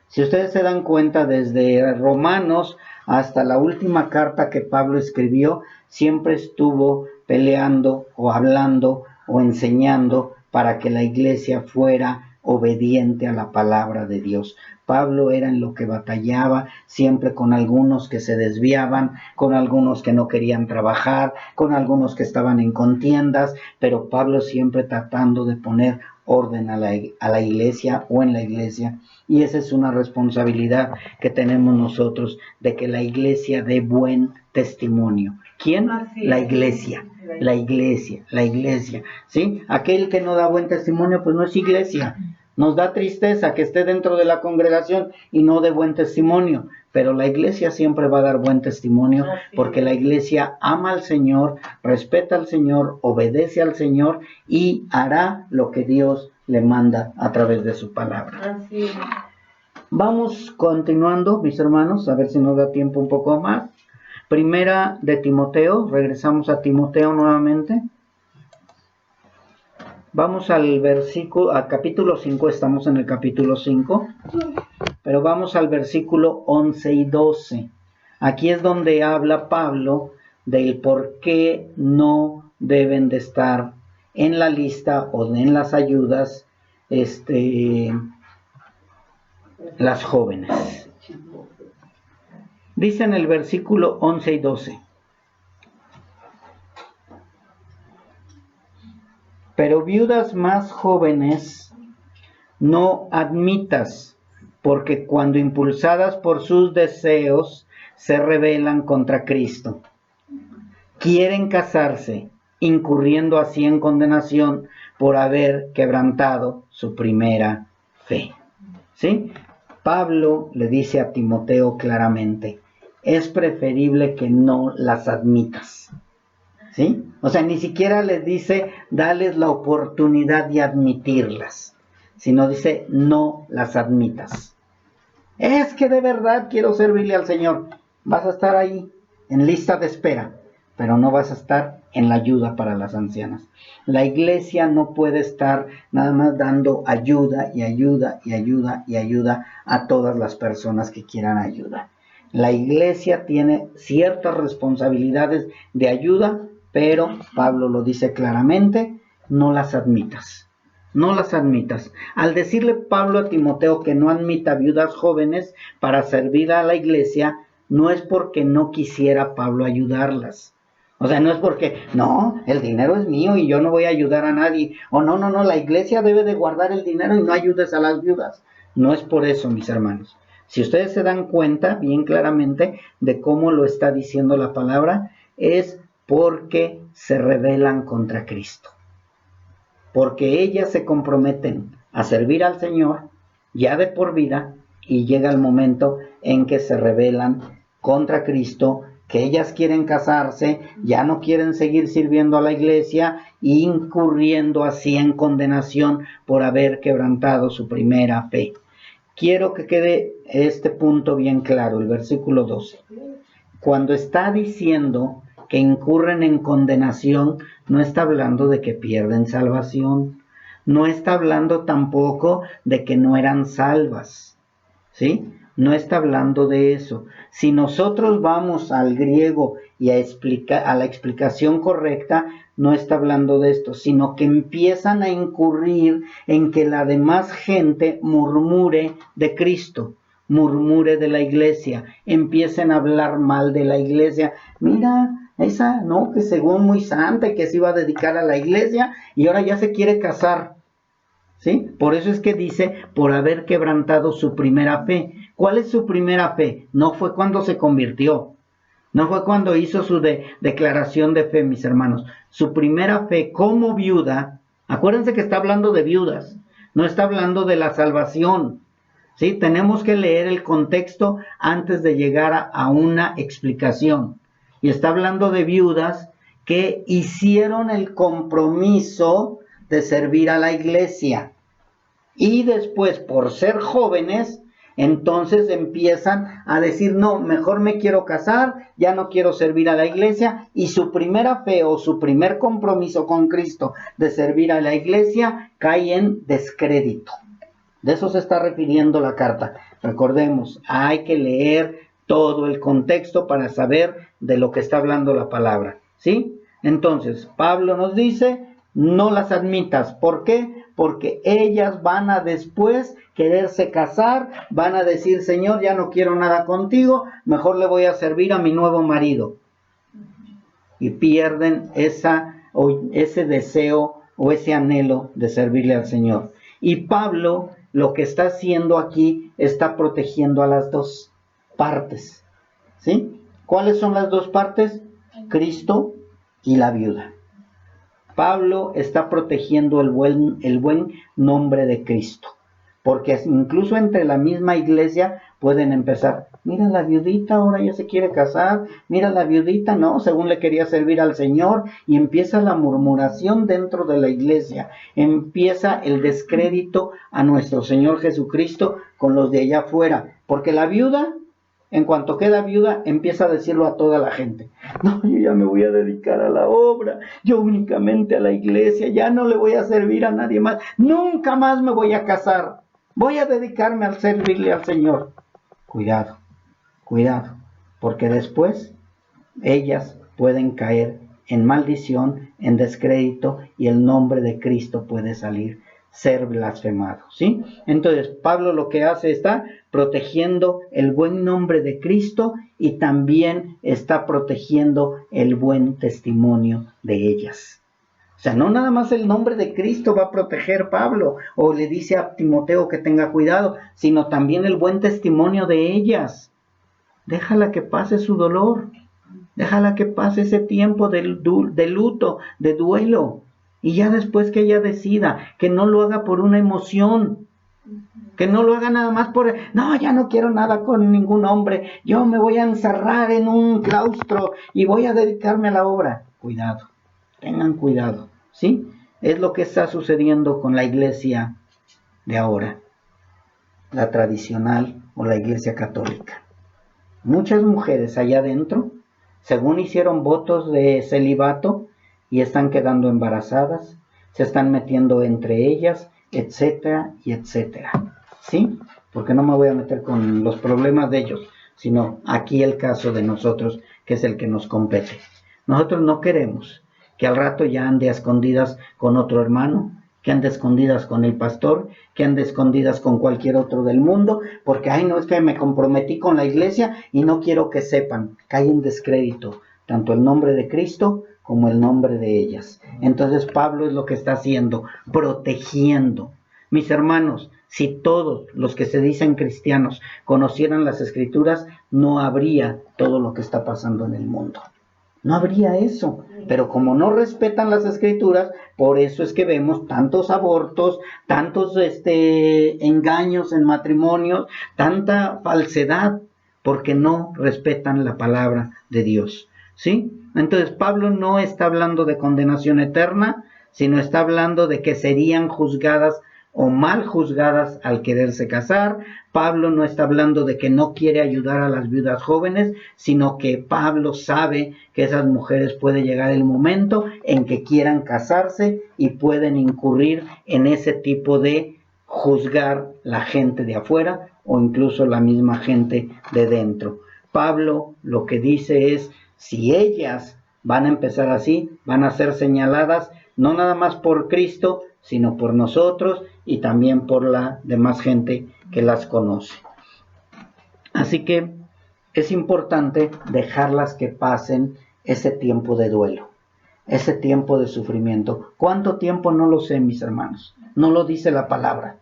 Si ustedes se dan cuenta, desde Romanos hasta la última carta que Pablo escribió, siempre estuvo peleando o hablando o enseñando para que la iglesia fuera obediente a la palabra de Dios. Pablo era en lo que batallaba, siempre con algunos que se desviaban, con algunos que no querían trabajar, con algunos que estaban en contiendas, pero Pablo siempre tratando de poner orden a la iglesia o en la iglesia. Y esa es una responsabilidad que tenemos nosotros, de que la iglesia dé buen testimonio. ¿Quién? La iglesia. La iglesia, la iglesia. ¿Sí? Aquel que no da buen testimonio, pues no es iglesia. Nos da tristeza que esté dentro de la congregación y no dé buen testimonio. Pero la iglesia siempre va a dar buen testimonio, porque la iglesia ama al Señor, respeta al Señor, obedece al Señor y hará lo que Dios le manda a través de su palabra.
Así es.
Vamos continuando, mis hermanos, a ver si nos da tiempo un poco más. Primera de Timoteo, regresamos a Timoteo nuevamente. Vamos al capítulo 5, estamos en el capítulo 5, pero vamos al versículo 11 y 12. Aquí es donde habla Pablo del por qué no deben de estar en la lista o en las ayudas las jóvenes. Dice en el versículo 11 y 12. Pero viudas más jóvenes no admitas, porque cuando impulsadas por sus deseos se rebelan contra Cristo. Quieren casarse, incurriendo así en condenación por haber quebrantado su primera fe. ¿Sí? Pablo le dice a Timoteo claramente, es preferible que no las admitas. ¿Sí? O sea, ni siquiera les dice, dales la oportunidad de admitirlas, sino dice, no las admitas. Es que de verdad quiero servirle al Señor. Vas a estar ahí, en lista de espera, pero no vas a estar en la ayuda para las ancianas. La iglesia no puede estar nada más dando ayuda y ayuda y ayuda y ayuda a todas las personas que quieran ayuda. La iglesia tiene ciertas responsabilidades de ayuda, pero Pablo lo dice claramente, no las admitas. No las admitas. Al decirle Pablo a Timoteo que no admita viudas jóvenes para servir a la iglesia, no es porque no quisiera Pablo ayudarlas. O sea, no es porque, no, el dinero es mío y yo no voy a ayudar a nadie. O no, la iglesia debe de guardar el dinero y no ayudes a las viudas. No es por eso, mis hermanos. Si ustedes se dan cuenta bien claramente de cómo lo está diciendo la palabra, es porque se rebelan contra Cristo. Porque ellas se comprometen a servir al Señor ya de por vida y llega el momento en que se rebelan contra Cristo, que ellas quieren casarse, ya no quieren seguir sirviendo a la iglesia, incurriendo así en condenación por haber quebrantado su primera fe. Quiero que quede este punto bien claro, el versículo 12. Cuando está diciendo que incurren en condenación, no está hablando de que pierden salvación. No está hablando tampoco de que no eran salvas. ¿Sí? No está hablando de eso. Si nosotros vamos al griego y a la explicación correcta, no está hablando de esto, sino que empiezan a incurrir en que la demás gente murmure de Cristo, murmure de la iglesia, empiecen a hablar mal de la iglesia. Mira, esa, ¿no? Que según muy santa y que se iba a dedicar a la iglesia y ahora ya se quiere casar. ¿Sí? Por eso es que dice, por haber quebrantado su primera fe. ¿Cuál es su primera fe? No fue cuando se convirtió. No fue cuando hizo su declaración de fe, mis hermanos. Su primera fe como viuda, acuérdense que está hablando de viudas, no está hablando de la salvación. ¿Sí? Tenemos que leer el contexto antes de llegar a una explicación. Y está hablando de viudas que hicieron el compromiso de servir a la iglesia. Y después, por ser jóvenes, entonces empiezan a decir, no, mejor me quiero casar, ya no quiero servir a la iglesia. Y su primera fe o su primer compromiso con Cristo de servir a la iglesia cae en descrédito. De eso se está refiriendo la carta. Recordemos, hay que leer todo el contexto para saber de lo que está hablando la palabra. ¿Sí? Entonces, Pablo nos dice, no las admitas. ¿Por qué? Porque ellas van a después quererse casar, van a decir, Señor, ya no quiero nada contigo, mejor le voy a servir a mi nuevo marido. Y pierden ese deseo o ese anhelo de servirle al Señor. Y Pablo lo que está haciendo aquí está protegiendo a las dos partes. ¿Sí? ¿Cuáles son las dos partes? Cristo y la viuda. Pablo está protegiendo el buen nombre de Cristo. Porque incluso entre la misma iglesia pueden empezar, mira la viudita ahora ya se quiere casar, mira la viudita, no, según le quería servir al Señor, y empieza la murmuración dentro de la iglesia, empieza el descrédito a nuestro Señor Jesucristo con los de allá afuera, porque la viuda, en cuanto queda viuda, empieza a decirlo a toda la gente, no, yo ya me voy a dedicar a la obra, yo únicamente a la iglesia, ya no le voy a servir a nadie más, nunca más me voy a casar. Voy a dedicarme a servirle al Señor. Cuidado, cuidado, porque después ellas pueden caer en maldición, en descrédito, y el nombre de Cristo puede ser blasfemado, ¿sí? Entonces, Pablo lo que hace está protegiendo el buen nombre de Cristo y también está protegiendo el buen testimonio de ellas. O sea, no nada más el nombre de Cristo va a proteger Pablo, o le dice a Timoteo que tenga cuidado, sino también el buen testimonio de ellas. Déjala que pase su dolor, déjala que pase ese tiempo de luto, de duelo, y ya después que ella decida, que no lo haga por una emoción, que no lo haga nada más por, no, ya no quiero nada con ningún hombre, yo me voy a encerrar en un claustro y voy a dedicarme a la obra. Cuidado. Tengan cuidado, ¿sí? Es lo que está sucediendo con la iglesia de ahora, la tradicional o la iglesia católica. Muchas mujeres allá adentro, según hicieron votos de celibato y están quedando embarazadas, se están metiendo entre ellas, etcétera y etcétera, ¿sí? Porque no me voy a meter con los problemas de ellos, sino aquí el caso de nosotros, que es el que nos compete. Nosotros no queremos que al rato ya ande a escondidas con otro hermano, que ande a escondidas con el pastor, que ande a escondidas con cualquier otro del mundo, porque, ay, no, es que me comprometí con la iglesia y no quiero que sepan, cae en descrédito tanto el nombre de Cristo como el nombre de ellas. Entonces Pablo es lo que está haciendo, protegiendo. Mis hermanos, si todos los que se dicen cristianos conocieran las Escrituras, no habría todo lo que está pasando en el mundo. No habría eso, pero como no respetan las Escrituras, por eso es que vemos tantos abortos, tantos engaños en matrimonios, tanta falsedad, porque no respetan la palabra de Dios, ¿sí? Entonces Pablo no está hablando de condenación eterna, sino está hablando de que serían juzgadas o mal juzgadas al quererse casar. Pablo no está hablando de que no quiere ayudar a las viudas jóvenes, sino que Pablo sabe que esas mujeres puede llegar el momento en que quieran casarse y pueden incurrir en ese tipo de juzgar la gente de afuera o incluso la misma gente de dentro. Pablo lo que dice es, si ellas van a empezar así, van a ser señaladas no nada más por Cristo, sino por nosotros y también por la demás gente que las conoce. Así que es importante dejarlas que pasen ese tiempo de duelo, ese tiempo de sufrimiento. ¿Cuánto tiempo? No lo sé, mis hermanos. No lo dice la palabra,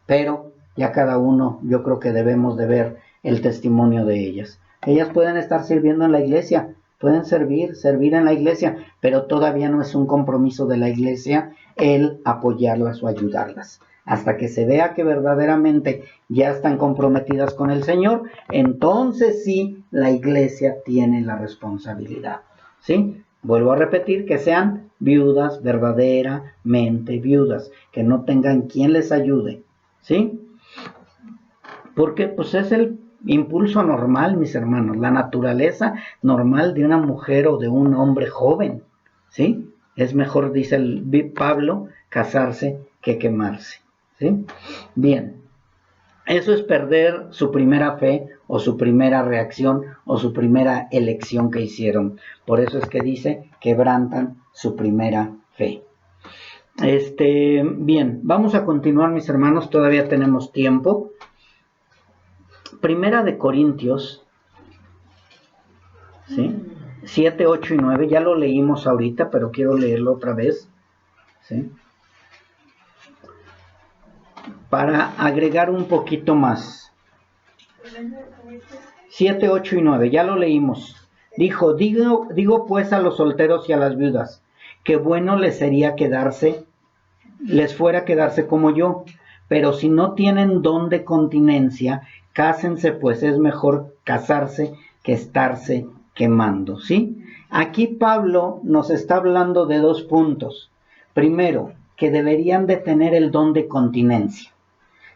pero ya cada uno, yo creo que debemos de ver el testimonio de ellas. Ellas pueden estar sirviendo en la iglesia, pueden servir en la iglesia, pero todavía no es un compromiso de la iglesia el apoyarlas o ayudarlas. Hasta que se vea que verdaderamente ya están comprometidas con el Señor, entonces sí la iglesia tiene la responsabilidad, ¿sí? Vuelvo a repetir, que sean viudas, verdaderamente viudas, que no tengan quien les ayude, ¿sí? Porque pues es el impulso normal, mis hermanos, la naturaleza normal de una mujer o de un hombre joven, ¿sí? Es mejor, dice Pablo, casarse que quemarse, ¿sí? Bien, eso es perder su primera fe o su primera reacción o su primera elección que hicieron. Por eso es que dice, quebrantan su primera fe. Bien, vamos a continuar, mis hermanos, todavía tenemos tiempo. Primera de Corintios, ¿sí? 7, 8 y 9, ya lo leímos ahorita, pero quiero leerlo otra vez, ¿sí? para agregar un poquito más. 7, 8 y 9, ya lo leímos. Dijo, digo pues a los solteros y a las viudas, que bueno les sería les fuera quedarse como yo, pero si no tienen don de continencia, cásense, pues es mejor casarse que estarse quemando, ¿sí? Aquí Pablo nos está hablando de 2 puntos. Primero, que deberían de tener el don de continencia.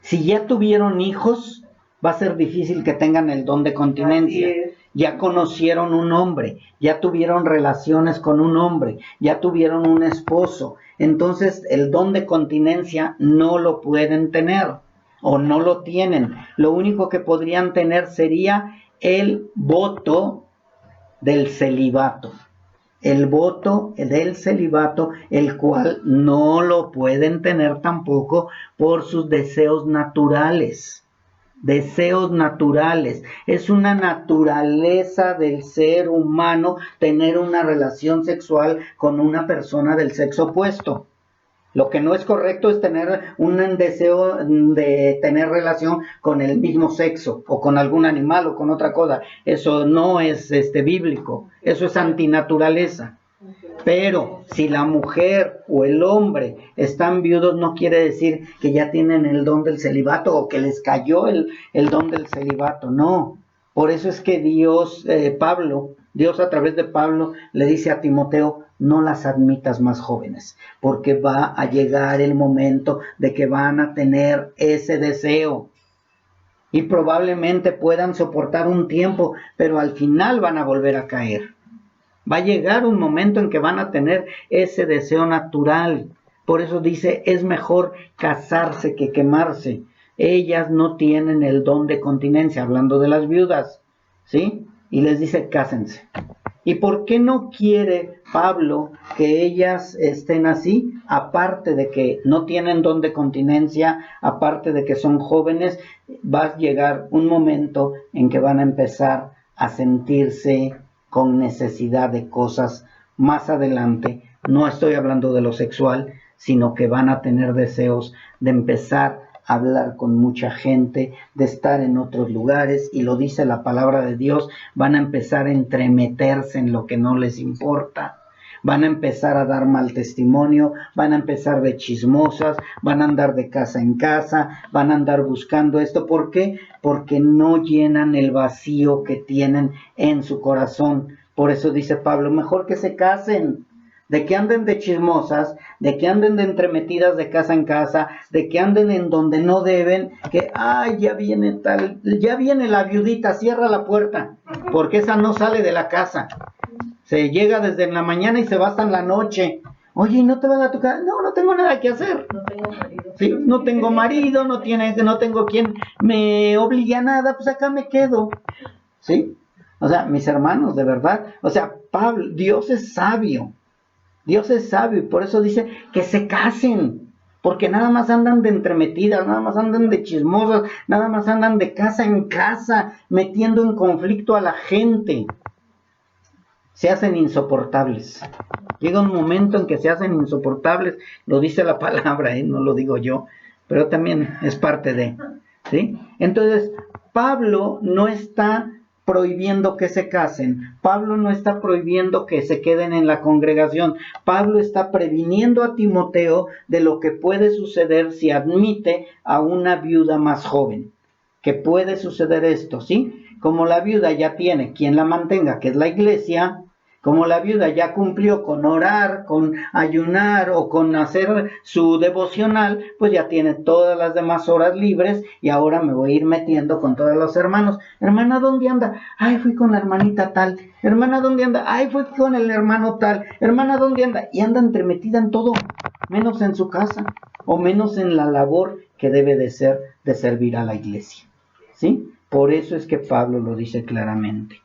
Si ya tuvieron hijos, va a ser difícil que tengan el don de continencia. Ya conocieron un hombre, ya tuvieron relaciones con un hombre, ya tuvieron un esposo. Entonces el don de continencia no lo pueden tener o no lo tienen. Lo único que podrían tener sería el voto del celibato. El voto del celibato, el cual no lo pueden tener tampoco por sus deseos naturales. Deseos naturales. Es una naturaleza del ser humano tener una relación sexual con una persona del sexo opuesto. Lo que no es correcto es tener un deseo de tener relación con el mismo sexo o con algún animal o con otra cosa. Eso no es bíblico. Eso es antinaturaleza. Pero si la mujer o el hombre están viudos, no quiere decir que ya tienen el don del celibato o que les cayó el don del celibato. No. Por eso es que Dios a través de Pablo le dice a Timoteo, no las admitas más jóvenes, porque va a llegar el momento de que van a tener ese deseo. Y probablemente puedan soportar un tiempo, pero al final van a volver a caer. Va a llegar un momento en que van a tener ese deseo natural. Por eso dice, es mejor casarse que quemarse. Ellas no tienen el don de continencia, hablando de las viudas, ¿sí? Y les dice, cásense. ¿Y por qué no quiere Pablo que ellas estén así? Aparte de que no tienen don de continencia, aparte de que son jóvenes, va a llegar un momento en que van a empezar a sentirse con necesidad de cosas más adelante. No estoy hablando de lo sexual, sino que van a tener deseos de empezar a hablar con mucha gente, de estar en otros lugares, y lo dice la palabra de Dios, van a empezar a entremeterse en lo que no les importa. Van a empezar a dar mal testimonio, van a empezar de chismosas, van a andar de casa en casa, van a andar buscando esto. ¿Por qué? Porque no llenan el vacío que tienen en su corazón. Por eso dice Pablo, mejor que se casen, de que anden de chismosas, de que anden de entremetidas de casa en casa, de que anden en donde no deben, que, ya viene la viudita, cierra la puerta, porque esa no sale de la casa. Se llega desde la mañana y se va hasta la noche. Oye, ¿y no te vas a tu casa? No tengo nada que hacer. No tengo marido. Sí, no tengo marido, no tengo quien me obligue a nada, pues acá me quedo. ¿Sí? O sea, mis hermanos, de verdad. O sea, Pablo, Dios es sabio. Dios es sabio y por eso dice que se casen. Porque nada más andan de entremetidas, nada más andan de chismosas, nada más andan de casa en casa, metiendo en conflicto a la gente. Se hacen insoportables. Llega un momento en que se hacen insoportables, lo dice la palabra, no lo digo yo, pero también es parte de, ¿sí? Entonces, Pablo no está prohibiendo que se casen, Pablo no está prohibiendo que se queden en la congregación, Pablo está previniendo a Timoteo de lo que puede suceder si admite a una viuda más joven, que puede suceder esto, ¿sí? Como la viuda ya tiene quien la mantenga, que es la iglesia, como la viuda ya cumplió con orar, con ayunar o con hacer su devocional, pues ya tiene todas las demás horas libres y ahora me voy a ir metiendo con todos los hermanos. Hermana, ¿dónde anda? Ay, fui con la hermanita tal. Hermana, ¿dónde anda? Ay, fui con el hermano tal. Hermana, ¿dónde anda? Y anda entremetida en todo, menos en su casa o menos en la labor que debe de ser de servir a la iglesia. ¿Sí? Por eso es que Pablo lo dice claramente.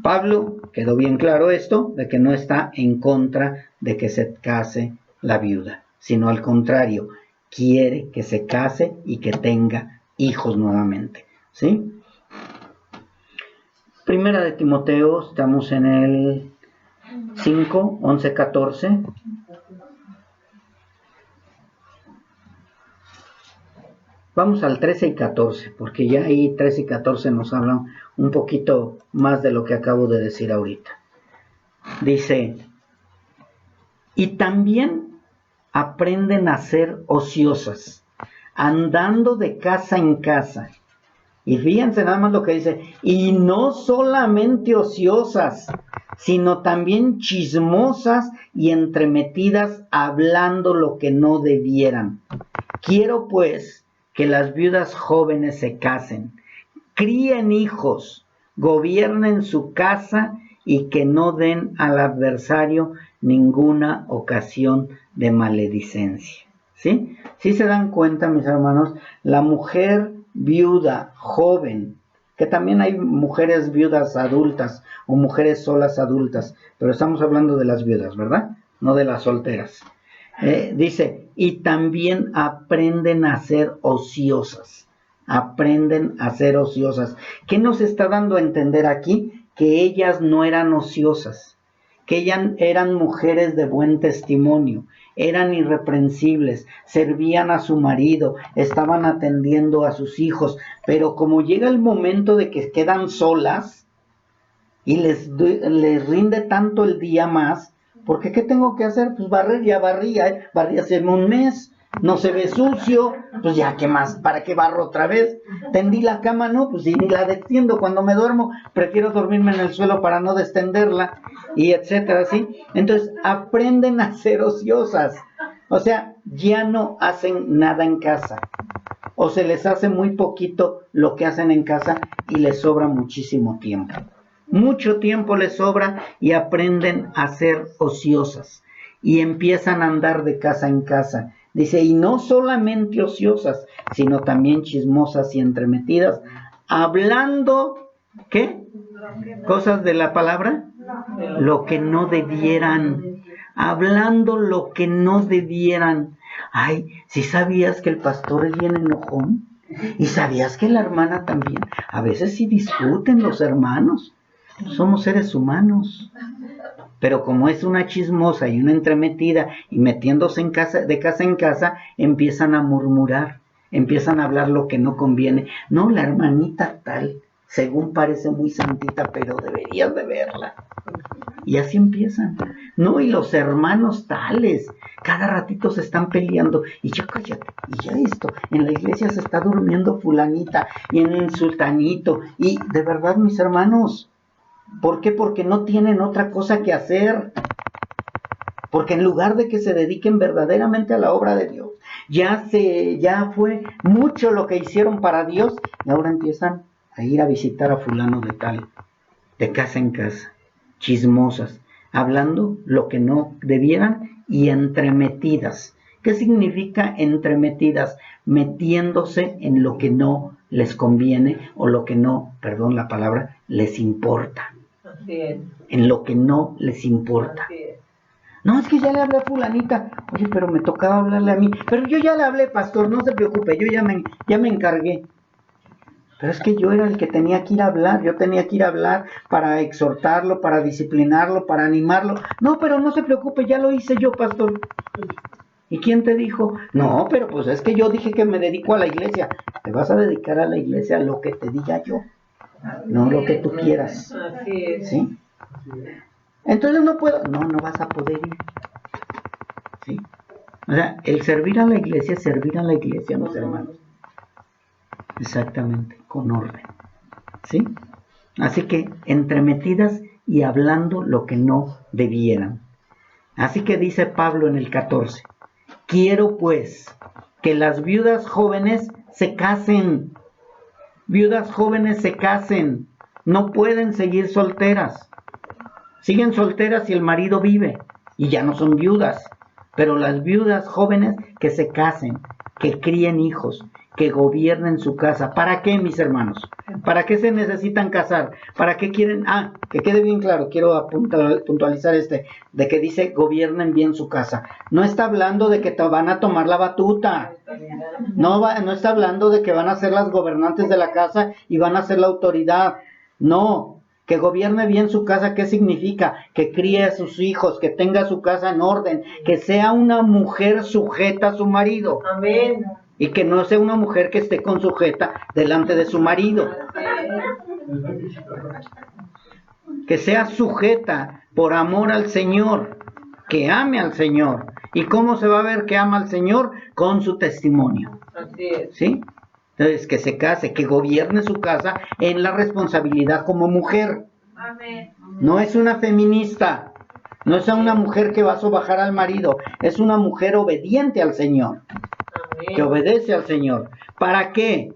Pablo, quedó bien claro esto, de que no está en contra de que se case la viuda, sino al contrario, quiere que se case y que tenga hijos nuevamente, ¿sí? Primera de Timoteo, estamos en el 5, 11, 14. Vamos al 13 y 14, porque ya ahí 13 y 14 nos hablan un poquito más de lo que acabo de decir ahorita. Dice, y también aprenden a ser ociosas, andando de casa en casa. Y fíjense nada más lo que dice, y no solamente ociosas, sino también chismosas y entremetidas, hablando lo que no debieran. Quiero pues que las viudas jóvenes se casen, críen hijos, gobiernen su casa y que no den al adversario ninguna ocasión de maledicencia. ¿Sí? ¿Sí se dan cuenta, mis hermanos? La mujer viuda, joven, que también hay mujeres viudas adultas o mujeres solas adultas, pero estamos hablando de las viudas, ¿verdad? No de las solteras. Dice, y también aprenden a ser ociosas. Aprenden a ser ociosas. ¿Qué nos está dando a entender aquí? Que ellas no eran ociosas, que ellas eran mujeres de buen testimonio, eran irreprensibles, servían a su marido, estaban atendiendo a sus hijos, pero como llega el momento de que quedan solas y les rinde tanto el día más, porque ¿qué tengo que hacer? Pues barrer, ya barría, barría hace un mes, no se ve sucio, pues ya, ¿qué más? ¿Para qué barro otra vez? Tendí la cama, no, pues si ni la destiendo cuando me duermo, prefiero dormirme en el suelo para no destenderla, y etcétera, ¿sí? Entonces, aprenden a ser ociosas, o sea, ya no hacen nada en casa, o se les hace muy poquito lo que hacen en casa y les sobra muchísimo tiempo. Mucho tiempo les sobra y aprenden a ser ociosas y empiezan a andar de casa en casa. Dice, y no solamente ociosas, sino también chismosas y entremetidas, hablando, ¿qué? Cosas de la palabra, lo que no debieran, hablando lo que no debieran. Ay, ¿sí sabías que el pastor es bien enojón? ¿Y sabías que la hermana también? A veces sí discuten los hermanos. Somos seres humanos, pero como es una chismosa y una entremetida y metiéndose en casa, de casa en casa, empiezan a murmurar, empiezan a hablar lo que no conviene. No, la hermanita tal, según parece muy santita, pero deberías de verla. Y así empiezan. No, y los hermanos tales, cada ratito se están peleando. Y ya cállate, y ya esto, en la iglesia se está durmiendo fulanita y en el sultanito. Y de verdad, mis hermanos, ¿por qué? Porque no tienen otra cosa que hacer. Porque en lugar de que se dediquen verdaderamente a la obra de Dios, ya fue mucho lo que hicieron para Dios y ahora empiezan a ir a visitar a fulano de tal, de casa en casa, chismosas, hablando lo que no debieran y entremetidas. ¿Qué significa entremetidas? Metiéndose en lo que no les conviene o lo que no, perdón la palabra, les importa. En lo que no les importa. No, es que ya le hablé a fulanita. Oye, pero me tocaba hablarle a mí. Pero yo ya le hablé, pastor, no se preocupe, yo ya me encargué. Pero es que yo era el que tenía que ir a hablar. Yo tenía que ir a hablar para exhortarlo, para disciplinarlo, para animarlo. No, pero no se preocupe, ya lo hice yo, pastor. ¿Y quién te dijo? No, pero pues es que yo dije que me dedico a la iglesia. Te vas a dedicar a la iglesia a lo que te diga yo, no lo que tú quieras. ¿Sí? Entonces no puedo. No vas a poder ir. ¿Sí? O sea, el servir a la iglesia es servir a la iglesia, los hermanos. Exactamente, con orden. ¿Sí? Así que entremetidas y hablando lo que no debieran. Así que dice Pablo en el 14, quiero pues que las viudas jóvenes se casen. Viudas jóvenes se casen. No pueden seguir solteras. Siguen solteras si el marido vive y ya no son viudas. Pero las viudas jóvenes que se casen, que críen hijos, que gobiernen su casa. ¿Para qué, mis hermanos? ¿Para qué se necesitan casar? ¿Para qué quieren? Que quede bien claro, quiero puntualizar de que dice gobiernen bien su casa. No está hablando de que te van a tomar la batuta. No está hablando de que van a ser las gobernantes de la casa y van a ser la autoridad. No. Que gobierne bien su casa, ¿qué significa? Que críe a sus hijos, que tenga su casa en orden, que sea una mujer sujeta a su marido.
Amén.
Y que no sea una mujer que esté consujeta delante de su marido. Que sea sujeta por amor al Señor, que ame al Señor. ¿Y cómo se va a ver que ama al Señor? Con su testimonio.
Así es.
¿Sí? Entonces, que se case, que gobierne su casa en la responsabilidad como mujer.
Amén.
No es una feminista, no es una mujer que va a sobajar al marido, es una mujer obediente al Señor,
Amén.
que obedece al Señor. ¿Para qué?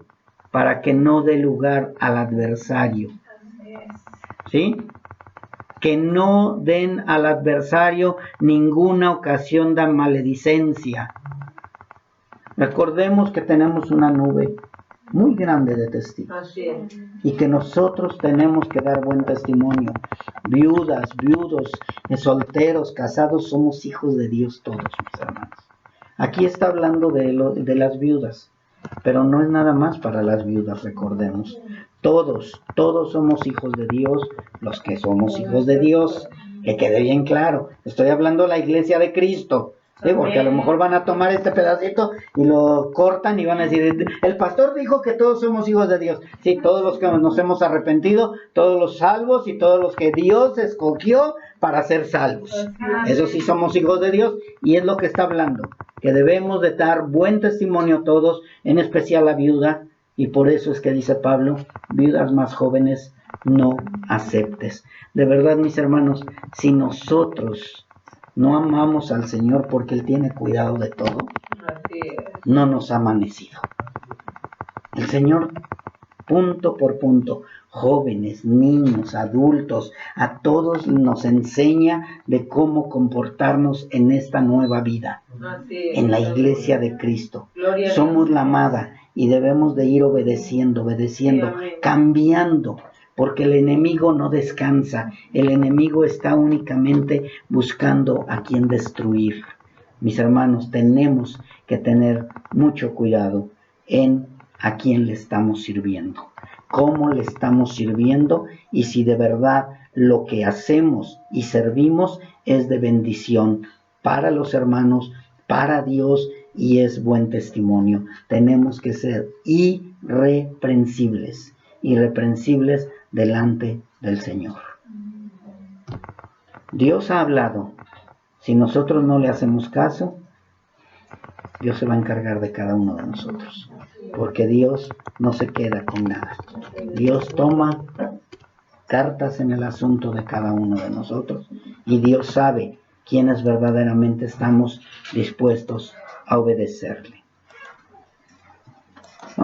Para que no dé lugar al adversario. ¿Sí? Que no den al adversario ninguna ocasión de maledicencia. Recordemos que tenemos una nube muy grande de testigos.
Así es.
Y que nosotros tenemos que dar buen testimonio. Viudas, viudos, solteros, casados, somos hijos de Dios todos, mis hermanos. Aquí está hablando de las viudas, pero no es nada más para las viudas, recordemos. Todos somos hijos de Dios, los que somos hijos de Dios, que quede bien claro. Estoy hablando de la iglesia de Cristo. Sí, porque a lo mejor van a tomar este pedacito y lo cortan y van a decir, el pastor dijo que todos somos hijos de Dios. Sí, todos los que nos hemos arrepentido, todos los salvos y todos los que Dios escogió para ser salvos. Eso sí somos hijos de Dios y es lo que está hablando, que debemos de dar buen testimonio todos, en especial la viuda, y por eso es que dice Pablo, viudas más jóvenes no aceptes. De verdad, mis hermanos, si nosotros no amamos al Señor porque Él tiene cuidado de todo, no nos ha amanecido. El Señor, punto por punto, jóvenes, niños, adultos, a todos nos enseña de cómo comportarnos en esta nueva vida, en la iglesia de Cristo. Somos la amada y debemos de ir obedeciendo, cambiando. Porque el enemigo no descansa, el enemigo está únicamente buscando a quien destruir. Mis hermanos, tenemos que tener mucho cuidado en a quién le estamos sirviendo, cómo le estamos sirviendo y si de verdad lo que hacemos y servimos es de bendición para los hermanos, para Dios y es buen testimonio. Tenemos que ser irreprensibles delante del Señor. Dios ha hablado. Si nosotros no le hacemos caso, Dios se va a encargar de cada uno de nosotros. Porque Dios no se queda con nada. Dios toma cartas en el asunto de cada uno de nosotros. Y Dios sabe quiénes verdaderamente estamos dispuestos a obedecerle.